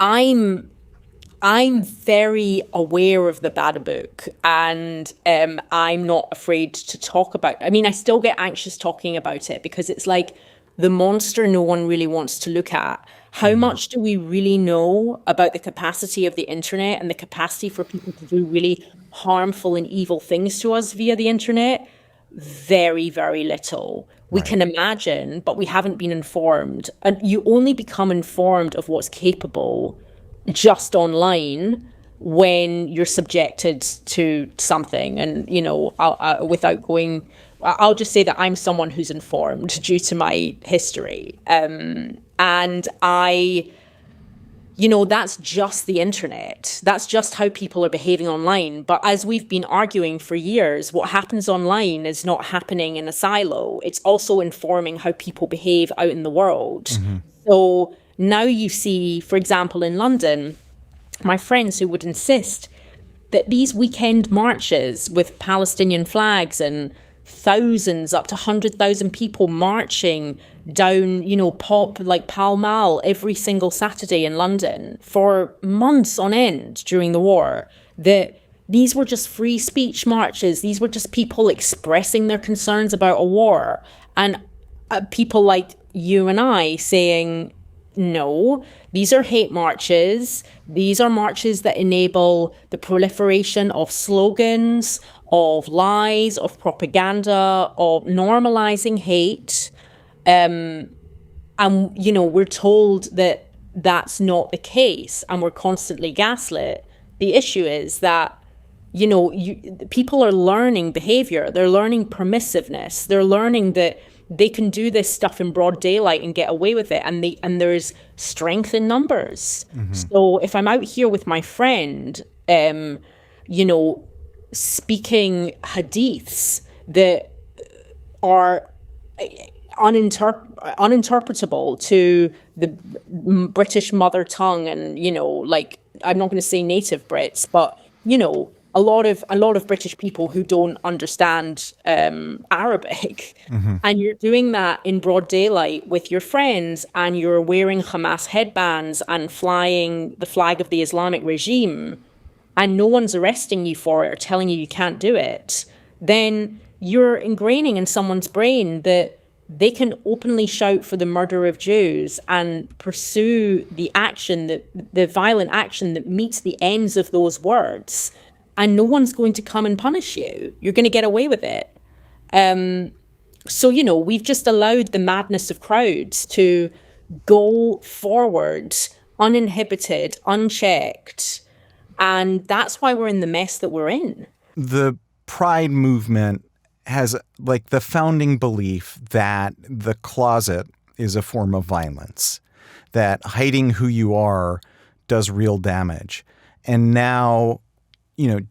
S1: I'm very aware of the bad book, and I'm not afraid to talk about. I still get anxious talking about it because it's like the monster no one really wants to look at. How much do we really know about the capacity of the internet and the capacity for people to do really harmful and evil things to us via the internet? Very, very little. We can imagine, but we haven't been informed. And you only become informed of what's capable just online when you're subjected to something. And, I'll just say that I'm someone who's informed due to my history. And that's just the internet. That's just how people are behaving online. But as we've been arguing for years, what happens online is not happening in a silo. It's also informing how people behave out in the world. So now you see, for example, in London, my friends who would insist that these weekend marches with Palestinian flags and thousands, up to 100,000 people marching down, Pall Mall every single Saturday in London for months on end during the war, that these were just free speech marches. These were just people expressing their concerns about a war. And people like you and I saying, no, these are hate marches. These are marches that enable the proliferation of slogans, of lies, of propaganda, of normalizing hate. And, we're told that that's not the case, and we're constantly gaslit. The issue is that, people are learning behavior. They're learning permissiveness. They're learning that they can do this stuff in broad daylight and get away with it. And there's strength in numbers. So if I'm out here with my friend, speaking hadiths that are uninterpretable to the British mother tongue, and I'm not going to say native Brits, but a lot of British people who don't understand Arabic, and you're doing that in broad daylight with your friends, and you're wearing Hamas headbands and flying the flag of the Islamic regime, and no one's arresting you for it or telling you can't do it, then you're ingraining in someone's brain that they can openly shout for the murder of Jews and pursue the violent action that meets the ends of those words, and no one's going to come and punish you. You're going to get away with it. So, we've just allowed the madness of crowds to go forward uninhibited, unchecked. And that's why we're in the mess that we're in.
S2: The Pride movement has the founding belief that the closet is a form of violence, that hiding who you are does real damage. And now,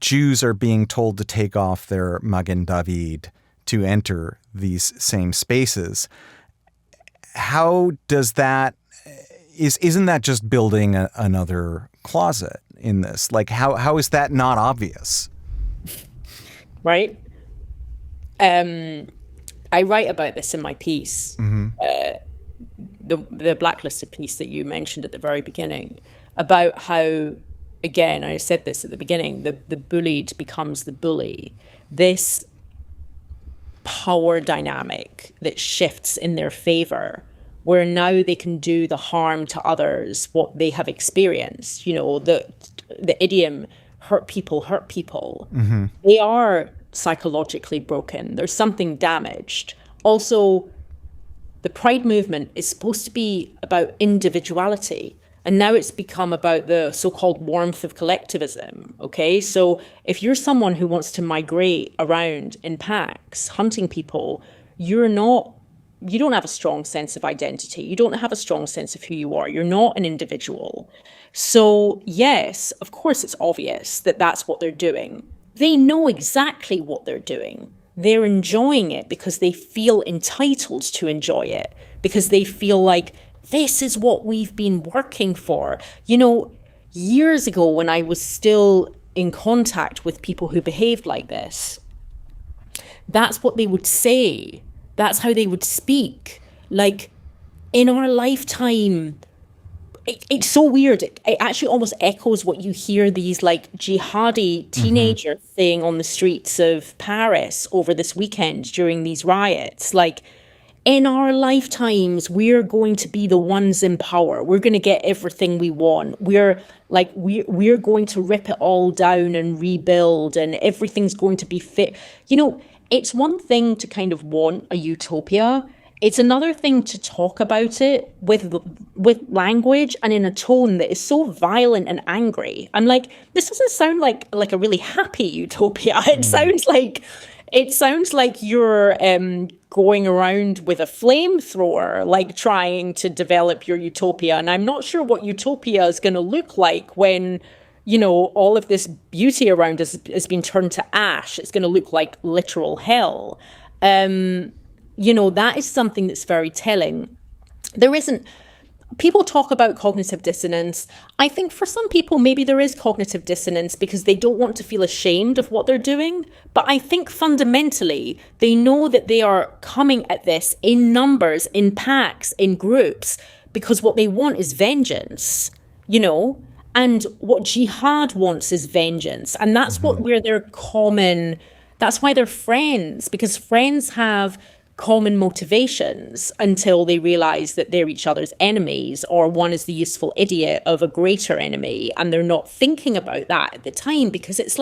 S2: Jews are being told to take off their Magen David to enter these same spaces. How does that, isn't that just building another closet in this? How is that not obvious?
S1: Right. I write about this in my piece. the Blacklisted piece that you mentioned at the very beginning, about how, again, I said this at the beginning, the bullied becomes the bully. This power dynamic that shifts in their favor, where now they can do the harm to others what they have experienced. You know, the idiom, hurt people hurt people. Mm-hmm. They are psychologically broken. There's something damaged. Also, the Pride movement is supposed to be about individuality. And now it's become about the so-called warmth of collectivism, okay? So if you're someone who wants to migrate around in packs, hunting people, you don't have a strong sense of identity. You don't have a strong sense of who you are. You're not an individual. So yes, of course it's obvious that that's what they're doing. They know exactly what they're doing. They're enjoying it because they feel entitled to enjoy it, because they feel like this is what we've been working for. You know, years ago when I was still in contact with people who behaved like this, that's what they would say. That's how they would speak. Like, in our lifetime, it's so weird. It actually almost echoes what you hear these like jihadi teenagers saying on the streets of Paris over this weekend during these riots. Like, in our lifetimes, we're going to be the ones in power. We're going to get everything we want. We're going to rip it all down and rebuild, and everything's going to be fit. You know, it's one thing to kind of want a utopia. It's another thing to talk about it with language and in a tone that is so violent and angry. I'm like, this doesn't sound like a really happy utopia. It sounds like you're going around with a flamethrower, like trying to develop your utopia. And I'm not sure what utopia is going to look like when, you know, all of this beauty around us has been turned to ash. It's going to look like literal hell. You know, that is something that's very telling. People talk about cognitive dissonance. I think for some people, maybe there is cognitive dissonance because they don't want to feel ashamed of what they're doing. But I think fundamentally, they know that they are coming at this in numbers, in packs, in groups, because what they want is vengeance, you know? And what jihad wants is vengeance. And that's where they're common. That's why they're friends, because friends have common motivations until they realize that they're each other's enemies, or one is the useful idiot of a greater enemy, and they're not thinking about that at the time, because it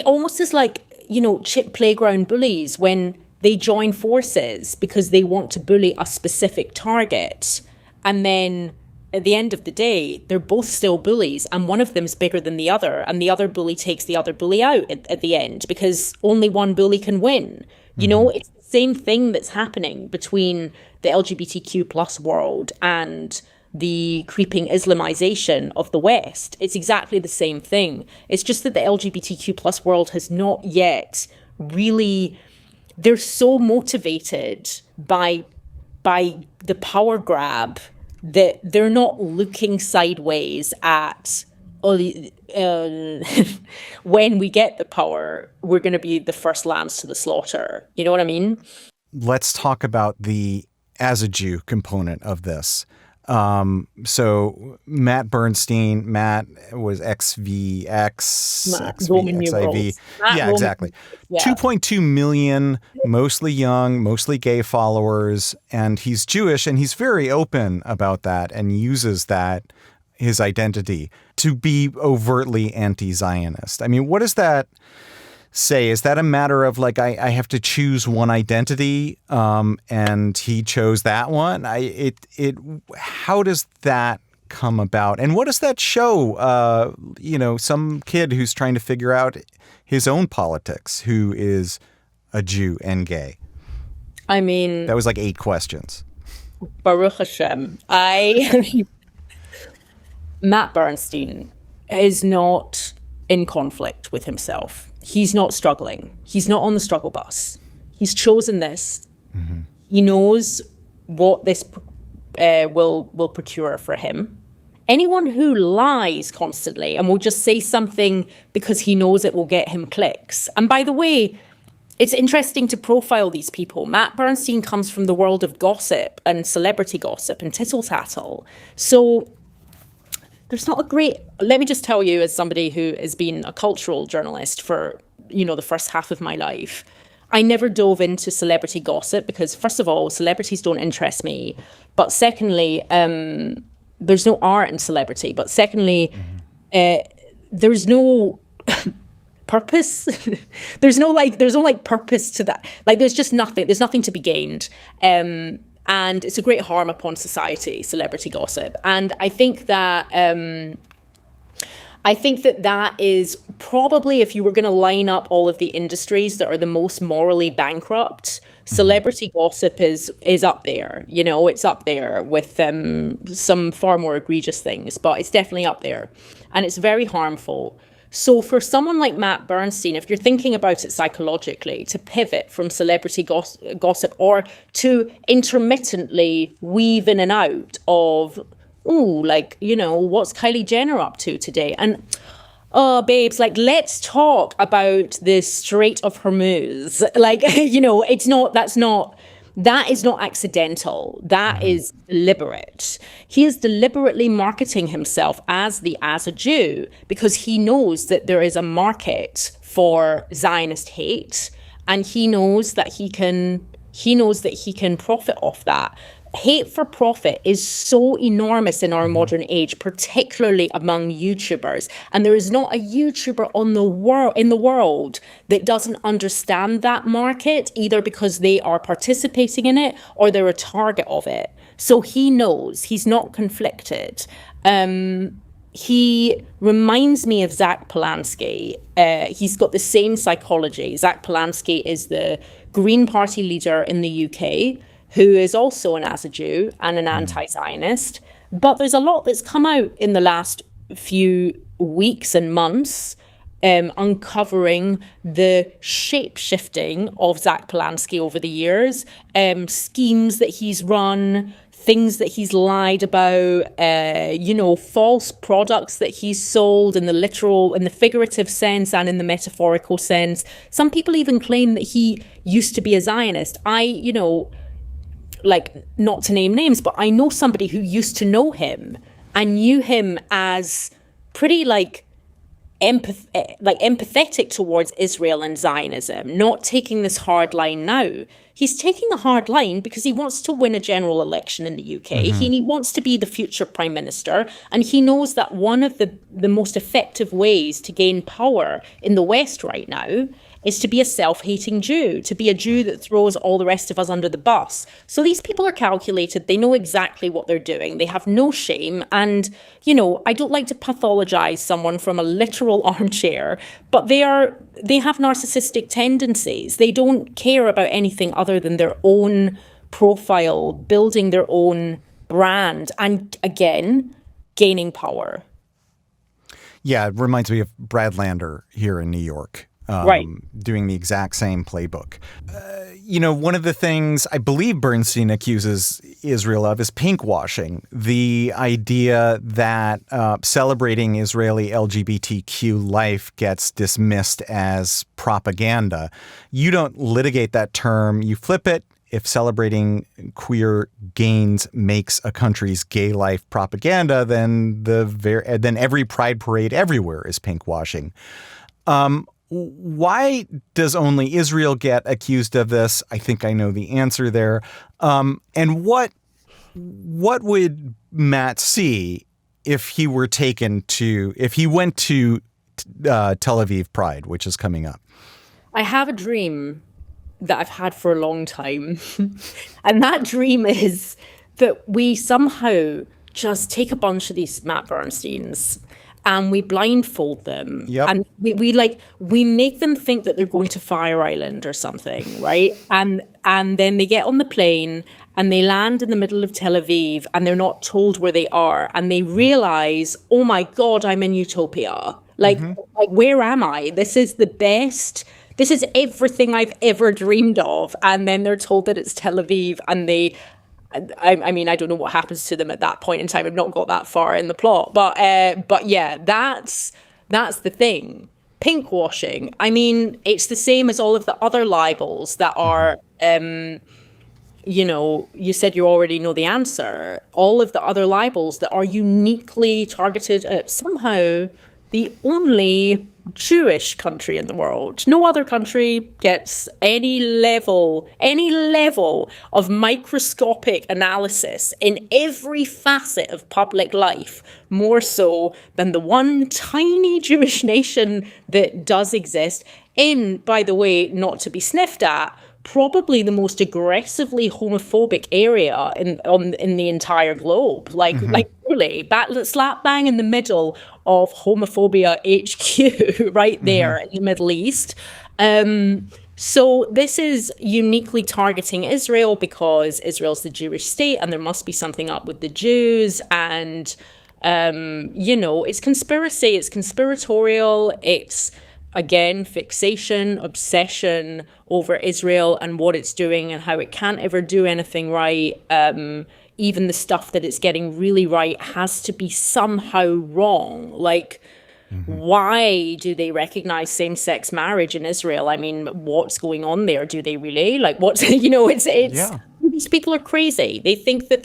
S1: almost is like, you know, chip playground bullies when they join forces because they want to bully a specific target, and then at the end of the day they're both still bullies, and one of them's bigger than the other, and the other bully takes the other bully out at the end because only one bully can win. You know, it's the same thing that's happening between the LGBTQ plus world and the creeping Islamization of the West. It's exactly the same thing. It's just that the LGBTQ plus world has not yet really, they're so motivated by the power grab that they're not looking sideways at, when we get the power, we're going to be the first lambs to the slaughter. You know what I mean?
S2: Let's talk about the as a Jew component of this. So Matt Bernstein, Matt was XVX, XV. Yeah, exactly. Yeah. 2.2 million, mostly young, mostly gay followers. And he's Jewish, and he's very open about that and uses that, his identity, to be overtly anti-Zionist. I mean, what does that say? Is that a matter of like, I have to choose one identity, and he chose that one? How does that come about? And what does that show, some kid who's trying to figure out his own politics, who is a Jew and gay?
S1: I mean...
S2: That was like 8 questions.
S1: Baruch Hashem. Matt Bernstein is not in conflict with himself. He's not struggling. He's not on the struggle bus. He's chosen this. Mm-hmm. He knows what this will procure for him. Anyone who lies constantly and will just say something because he knows it will get him clicks. And by the way, it's interesting to profile these people. Matt Bernstein comes from the world of gossip and celebrity gossip and tittle-tattle. So there's not a great... Let me just tell you, as somebody who has been a cultural journalist for, the first half of my life, I never dove into celebrity gossip because, first of all, celebrities don't interest me. But secondly, there's no art in celebrity. But secondly, there's no... purpose. there's no purpose to that. Like, there's just nothing. There's nothing to be gained. And it's a great harm upon society, celebrity gossip. And I think that that is probably, if you were going to line up all of the industries that are the most morally bankrupt, celebrity gossip is up there. It's up there with some far more egregious things, but it's definitely up there, and it's very harmful. So for someone like Matt Bernstein, if you're thinking about it psychologically, to pivot from celebrity gossip or to intermittently weave in and out of, what's Kylie Jenner up to today? And, babes, let's talk about the Strait of Hormuz. That is not accidental. That is deliberate. He is deliberately marketing himself as a Jew because he knows that there is a market for Zionist hate, and he knows that he can profit off that. Hate for profit is so enormous in our modern age, particularly among YouTubers. And there is not a YouTuber in the world that doesn't understand that market, either because they are participating in it or they're a target of it. So he knows, he's not conflicted. He reminds me of Zach Polanski. He's got the same psychology. Zach Polanski is the Green Party leader in the UK, who is also an Jew and an anti-Zionist. But there's a lot that's come out in the last few weeks and months uncovering the shape-shifting of Zach Polanski over the years, schemes that he's run, things that he's lied about, false products that he's sold in the figurative sense and in the metaphorical sense. Some people even claim that he used to be a Zionist. Not to name names, but I know somebody who used to know him and knew him as pretty empathetic towards Israel and Zionism, not taking this hard line now. He's taking a hard line because he wants to win a general election in the UK. He wants to be the future prime minister, and he knows that one of the most effective ways to gain power in the West right now is to be a self-hating Jew, to be a Jew that throws all the rest of us under the bus. So these people are calculated. They know exactly what they're doing. They have no shame. And, I don't like to pathologize someone from a literal armchair, but they have narcissistic tendencies. They don't care about anything other than their own profile, building their own brand, and again, gaining power.
S2: Yeah, it reminds me of Brad Lander here in New York.
S1: Right.
S2: Doing the exact same playbook. One of the things I believe Bernstein accuses Israel of is pinkwashing, the idea that celebrating Israeli LGBTQ life gets dismissed as propaganda. You don't litigate that term, you flip it. If celebrating queer gains makes a country's gay life propaganda, then every pride parade everywhere is pinkwashing. Why does only Israel get accused of this? I think I know the answer there. And what would Matt see if he went to Tel Aviv Pride, which is coming up?
S1: I have a dream that I've had for a long time. And that dream is that we somehow just take a bunch of these Matt Bernsteins and we blindfold them.
S2: Yep.
S1: And we make them think that they're going to Fire Island or something, right? And then they get on the plane and they land in the middle of Tel Aviv and they're not told where they are. And they realize, oh my God, I'm in utopia. Like, where am I? This is the best. This is everything I've ever dreamed of. And then they're told that it's Tel Aviv, and I mean, I don't know what happens to them at that point in time. I've not got that far in the plot, but yeah, that's the thing. pinkwashing. I mean, it's the same as all of the other libels that are, you said you already know the answer. All of the other libels that are uniquely targeted at somehow the only Jewish country in the world. No other country gets any level of microscopic analysis in every facet of public life, more so than the one tiny Jewish nation that does exist in, by the way, not to be sniffed at, probably the most aggressively homophobic area in the entire globe. Like really, slap bang in the middle of homophobia HQ, right there in the Middle East. So this is uniquely targeting Israel because Israel's the Jewish state, and there must be something up with the Jews. And it's conspiracy, it's conspiratorial, it's again, fixation, obsession over Israel and what it's doing and how it can't ever do anything right. Even the stuff that it's getting really right has to be somehow wrong. Like, why do they recognize same-sex marriage in Israel? I mean, what's going on there? Do they really? Like, these people are crazy. They think that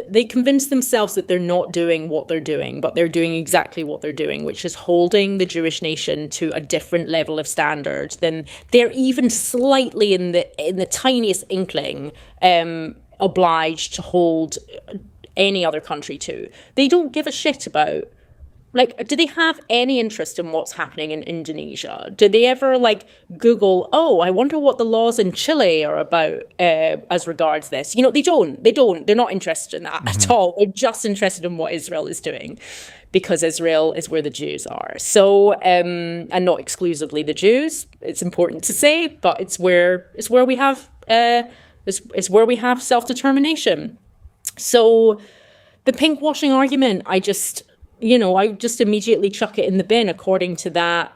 S1: they convince themselves that they're not doing what they're doing, but they're doing exactly what they're doing, which is holding the Jewish nation to a different level of standard than they're even slightly in the tiniest inkling obliged to hold any other country to. They don't give a shit about. Like, do they have any interest in what's happening in Indonesia? Do they ever, Google, I wonder what the laws in Chile are about as regards this? They don't. They're not interested in that at all. They're just interested in what Israel is doing because Israel is where the Jews are. So, and not exclusively the Jews, it's important to say, but it's where we have self-determination. So the pinkwashing argument, I just immediately chuck it in the bin according to that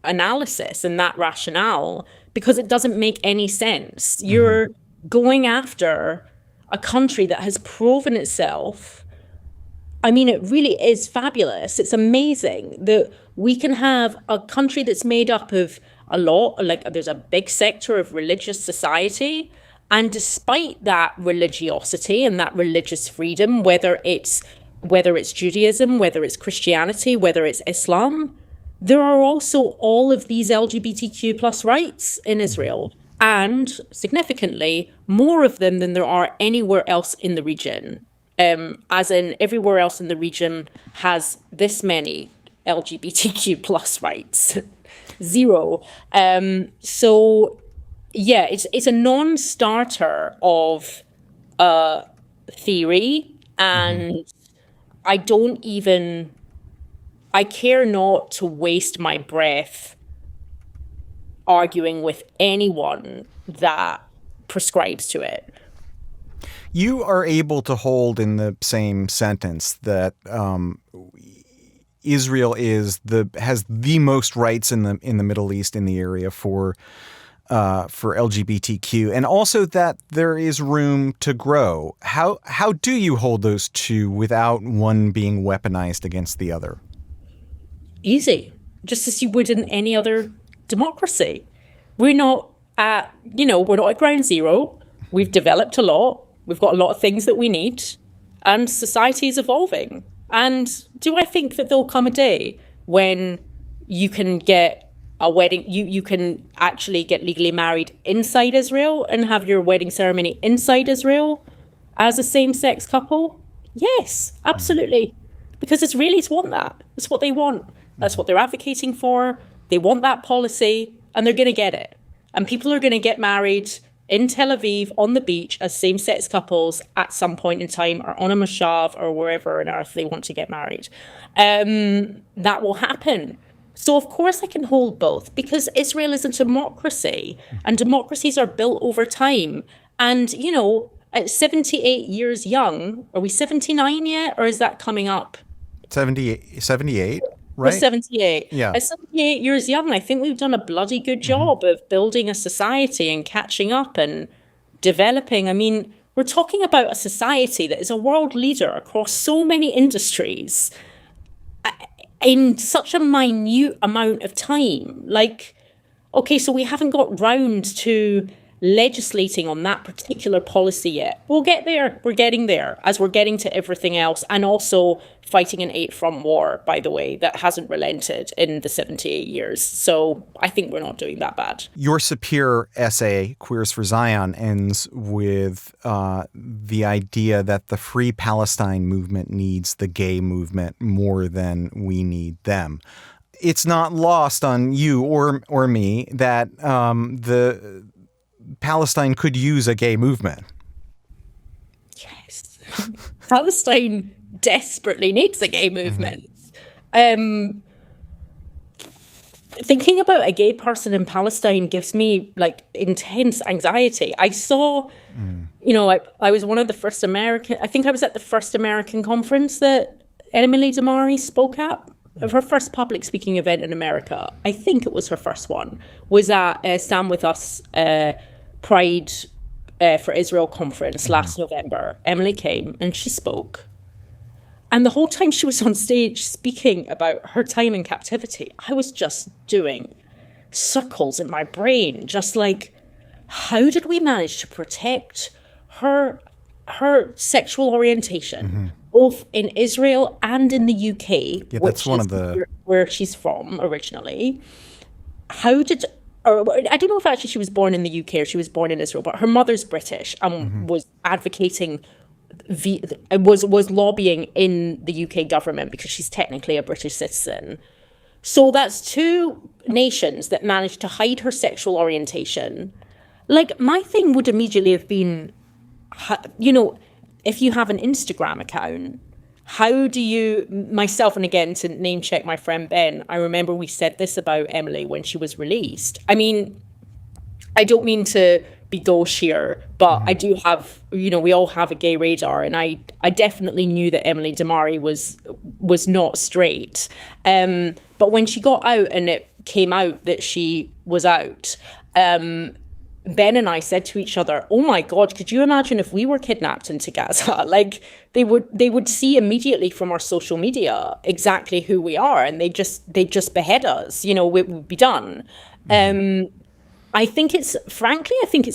S1: analysis and that rationale, because it doesn't make any sense. You're going after a country that has proven itself. I mean, it really is fabulous. It's amazing that we can have a country that's made up of there's a big sector of religious society. And despite that religiosity and that religious freedom, whether it's Judaism, whether it's Christianity, whether it's Islam, there are also all of these LGBTQ plus rights in Israel. And significantly, more of them than there are anywhere else in the region. As in, everywhere else in the region has this many LGBTQ plus rights. 0. Yeah, it's a non-starter of theory, and I care not to waste my breath arguing with anyone that prescribes to it.
S2: You are able to hold in the same sentence that Israel has the most rights in the Middle East, in the area for LGBTQ, and also that there is room to grow. How do you hold those two without one being weaponized against the other?
S1: Easy, just as you would in any other democracy. We're not at ground zero. We've developed a lot. We've got a lot of things that we need, and society is evolving. And do I think that there'll come a day when you can get a wedding, you can actually get legally married inside Israel and have your wedding ceremony inside Israel as a same-sex couple? Yes, absolutely. Because Israelis want that. That's what they want. That's what they're advocating for. They want that policy, and they're going to get it. And people are going to get married in Tel Aviv on the beach as same-sex couples at some point in time, or on a moshav, or wherever on earth they want to get married. That will happen. So, of course, I can hold both, because Israel is a democracy, and democracies are built over time. And, at 78 years young, are we 79 yet, or is that coming up?
S2: 78, right?
S1: We're 78.
S2: Yeah.
S1: At 78 years young, I think we've done a bloody good job of building a society and catching up and developing. I mean, we're talking about a society that is a world leader across so many industries in such a minute amount of time. Like, okay, so we haven't got round to legislating on that particular policy yet. We'll get there. We're getting there, as we're getting to everything else, and also fighting an 8-front war, by the way, that hasn't relented in the 78 years. So I think we're not doing that bad.
S2: Your Sapir essay, Queers for Zion, ends with the idea that the Free Palestine movement needs the gay movement more than we need them. It's not lost on you or me that the Palestine could use a gay movement.
S1: Yes. Palestine desperately needs a gay movement. Thinking about a gay person in Palestine gives me like intense anxiety. I saw, I was one of the first American, I think I was at the first American conference that Emily Damari spoke at. Her first public speaking event in America, I think it was her first one, was at Stand With Us Pride for Israel conference last November. Emily came and she spoke. And the whole time she was on stage speaking about her time in captivity, I was just doing circles in my brain, just like, how did we manage to protect her sexual orientation, both in Israel and in the UK,
S2: yeah, that's one of the
S1: where she's from originally. I don't know if actually she was born in the UK or she was born in Israel, but her mother's British and was advocating, was lobbying in the UK government because she's technically a British citizen. So that's two nations that managed to hide her sexual orientation. Like, my thing would immediately have been, if you have an Instagram account, how do you, myself, and again, to name check my friend Ben, I remember we said this about Emily when she was released. I mean, I don't mean to be gauche here, but I do have, we all have a gay radar, and I definitely knew that Emily Damari was not straight. But when she got out and it came out that she was out, Ben and I said to each other, oh my God, could you imagine if we were kidnapped into Gaza? Like, they would see immediately from our social media exactly who we are, and they'd just behead us, it would be done. I think it's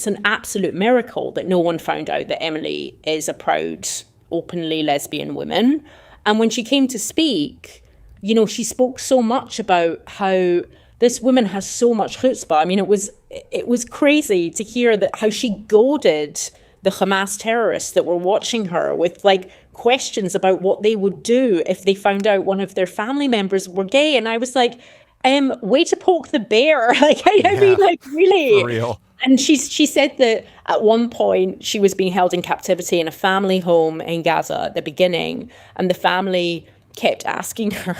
S1: an absolute miracle that no one found out that Emily is a proud, openly lesbian woman. And when she came to speak, she spoke so much about how this woman has so much chutzpah. I mean, it was crazy to hear that how she goaded the Hamas terrorists that were watching her with like questions about what they would do if they found out one of their family members were gay. And I was like, way to poke the bear. Like, I mean, like, really.
S2: For real.
S1: And she said that at one point she was being held in captivity in a family home in Gaza at the beginning, and the family kept asking her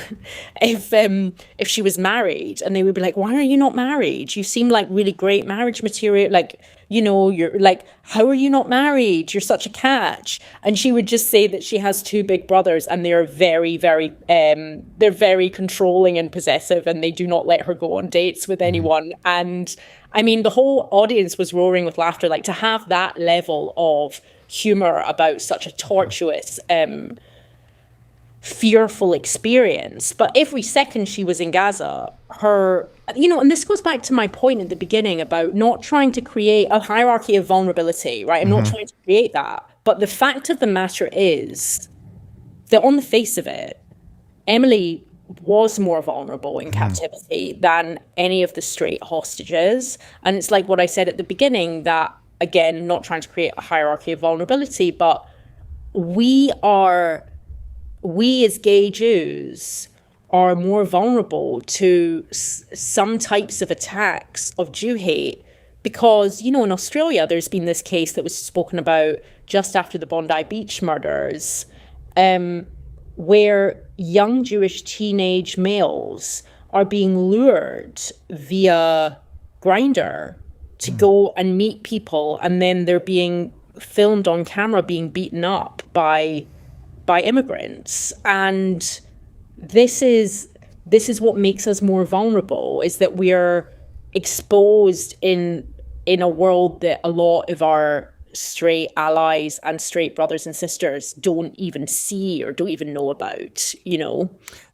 S1: if she was married, and they would be like, why are you not married? You seem like really great marriage material. Like, you're like, how are you not married? You're such a catch. And she would just say that she has two big brothers, and they're very, very, they're very controlling and possessive, and they do not let her go on dates with anyone. And I mean, the whole audience was roaring with laughter. Like, to have that level of humor about such a tortuous, fearful experience. But every second she was in Gaza, her, and this goes back to my point at the beginning about not trying to create a hierarchy of vulnerability, right? I'm not trying to create that. But the fact of the matter is that on the face of it, Emily was more vulnerable in captivity than any of the straight hostages. And it's like what I said at the beginning, that, again, not trying to create a hierarchy of vulnerability, but we as gay Jews are more vulnerable to some types of attacks of Jew hate because, in Australia, there's been this case that was spoken about just after the Bondi Beach murders, where young Jewish teenage males are being lured via Grindr to go and meet people, and then they're being filmed on camera being beaten up by immigrants. And this is what makes us more vulnerable, is that we are exposed in a world that a lot of our straight allies and straight brothers and sisters don't even see or don't even know about, you know?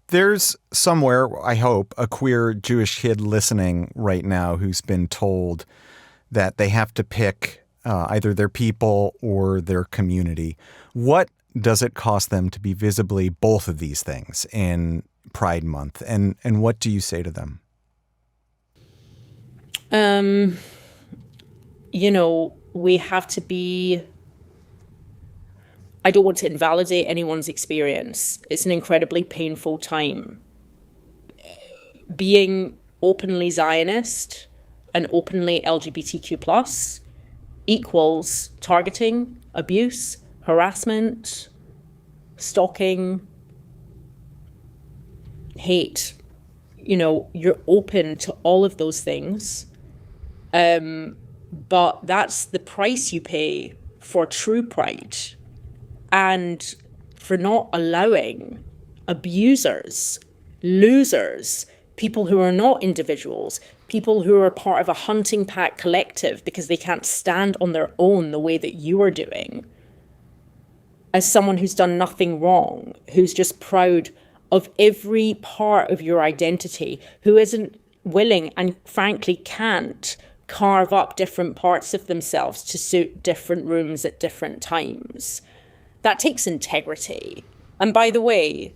S2: There's somewhere, I hope, a queer Jewish kid listening right now who's been told that they have to pick either their people or their community. What does it cost them to be visibly both of these things in Pride Month? And what do you say to them?
S1: You know, we have to be... I don't want to invalidate anyone's experience. It's an incredibly painful time. Being openly Zionist and openly LGBTQ+ equals targeting, abuse, harassment, stalking, hate. You know, you're open to all of those things. But that's the price you pay for true pride. And for not allowing abusers, losers, people who are not individuals, people who are part of a hunting pack collective because they can't stand on their own the way that you are doing, as someone who's done nothing wrong, who's just proud of every part of your identity, who isn't willing and frankly can't carve up different parts of themselves to suit different rooms at different times. That takes integrity. And by the way,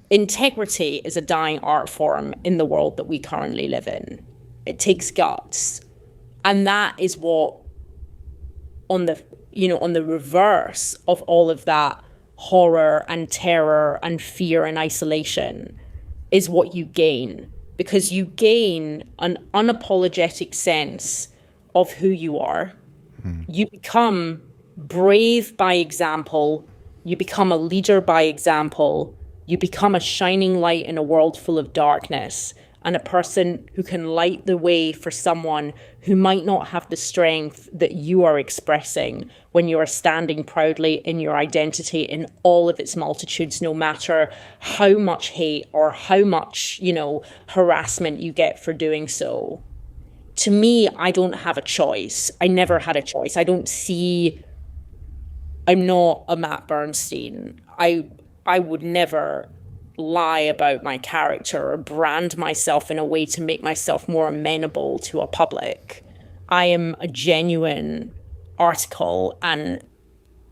S1: integrity is a dying art form in the world that we currently live in. It takes guts. And that is what, on the reverse of all of that horror and terror and fear and isolation, is what you gain. Because you gain an unapologetic sense of who you are. You become brave by example. You become a leader by example. You become a shining light in a world full of darkness, and a person who can light the way for someone who might not have the strength that you are expressing when you are standing proudly in your identity in all of its multitudes, no matter how much hate or how much, harassment you get for doing so. To me, I don't have a choice. I never had a choice. I'm not a Matt Bernstein. I would never lie about my character or brand myself in a way to make myself more amenable to a public. I am a genuine article, and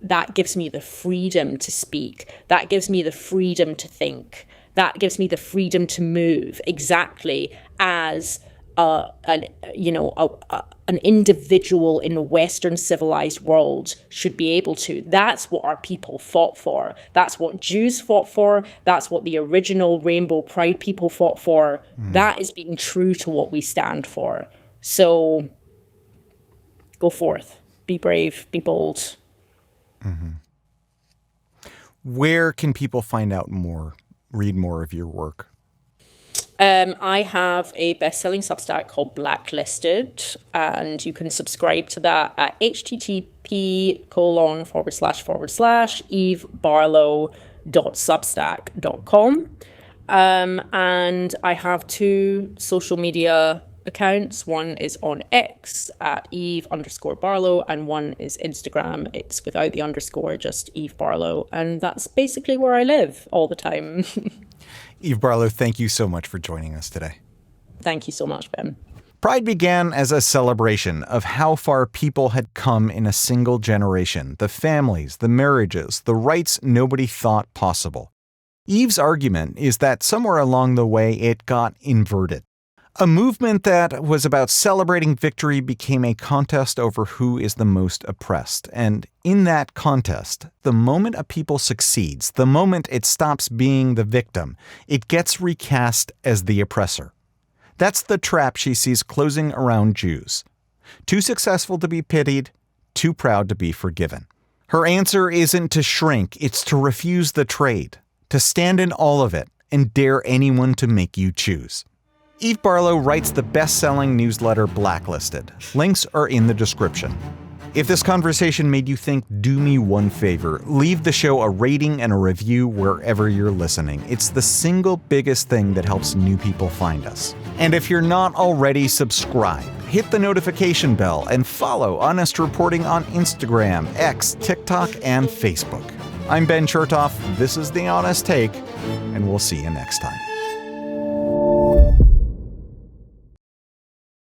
S1: that gives me the freedom to speak. That gives me the freedom to think. That gives me the freedom to move exactly as an individual in a Western civilized world should be able to. That's what our people fought for. That's what Jews fought for. That's what the original Rainbow Pride people fought for. That is being true to what we stand for. So go forth, be brave, be bold.
S2: Mm-hmm. Where can people find out more, read more of your work?
S1: I have a best-selling Substack called Blacklisted, and you can subscribe to that at http://evebarlow.substack.com. And I have 2 social media accounts. One is on X at Eve_Barlow, and one is Instagram. It's without the underscore, just Eve Barlow. And that's basically where I live all the time.
S2: Eve Barlow, thank you so much for joining us today.
S1: Thank you so much, Ben.
S2: Pride began as a celebration of how far people had come in a single generation, the families, the marriages, the rights nobody thought possible. Eve's argument is that somewhere along the way it got inverted. A movement that was about celebrating victory became a contest over who is the most oppressed. And in that contest, the moment a people succeeds, the moment it stops being the victim, it gets recast as the oppressor. That's the trap she sees closing around Jews. Too successful to be pitied, too proud to be forgiven. Her answer isn't to shrink, it's to refuse the trade, to stand in all of it and dare anyone to make you choose. Eve Barlow writes the best-selling newsletter Blacklisted. Links are in the description. If this conversation made you think, do me one favor. Leave the show a rating and a review wherever you're listening. It's the single biggest thing that helps new people find us. And if you're not already, subscribe. hit the notification bell, and follow Honest Reporting on Instagram, X, TikTok, and Facebook. I'm Ben Chertoff, this is The Honest Take, and we'll see you next time.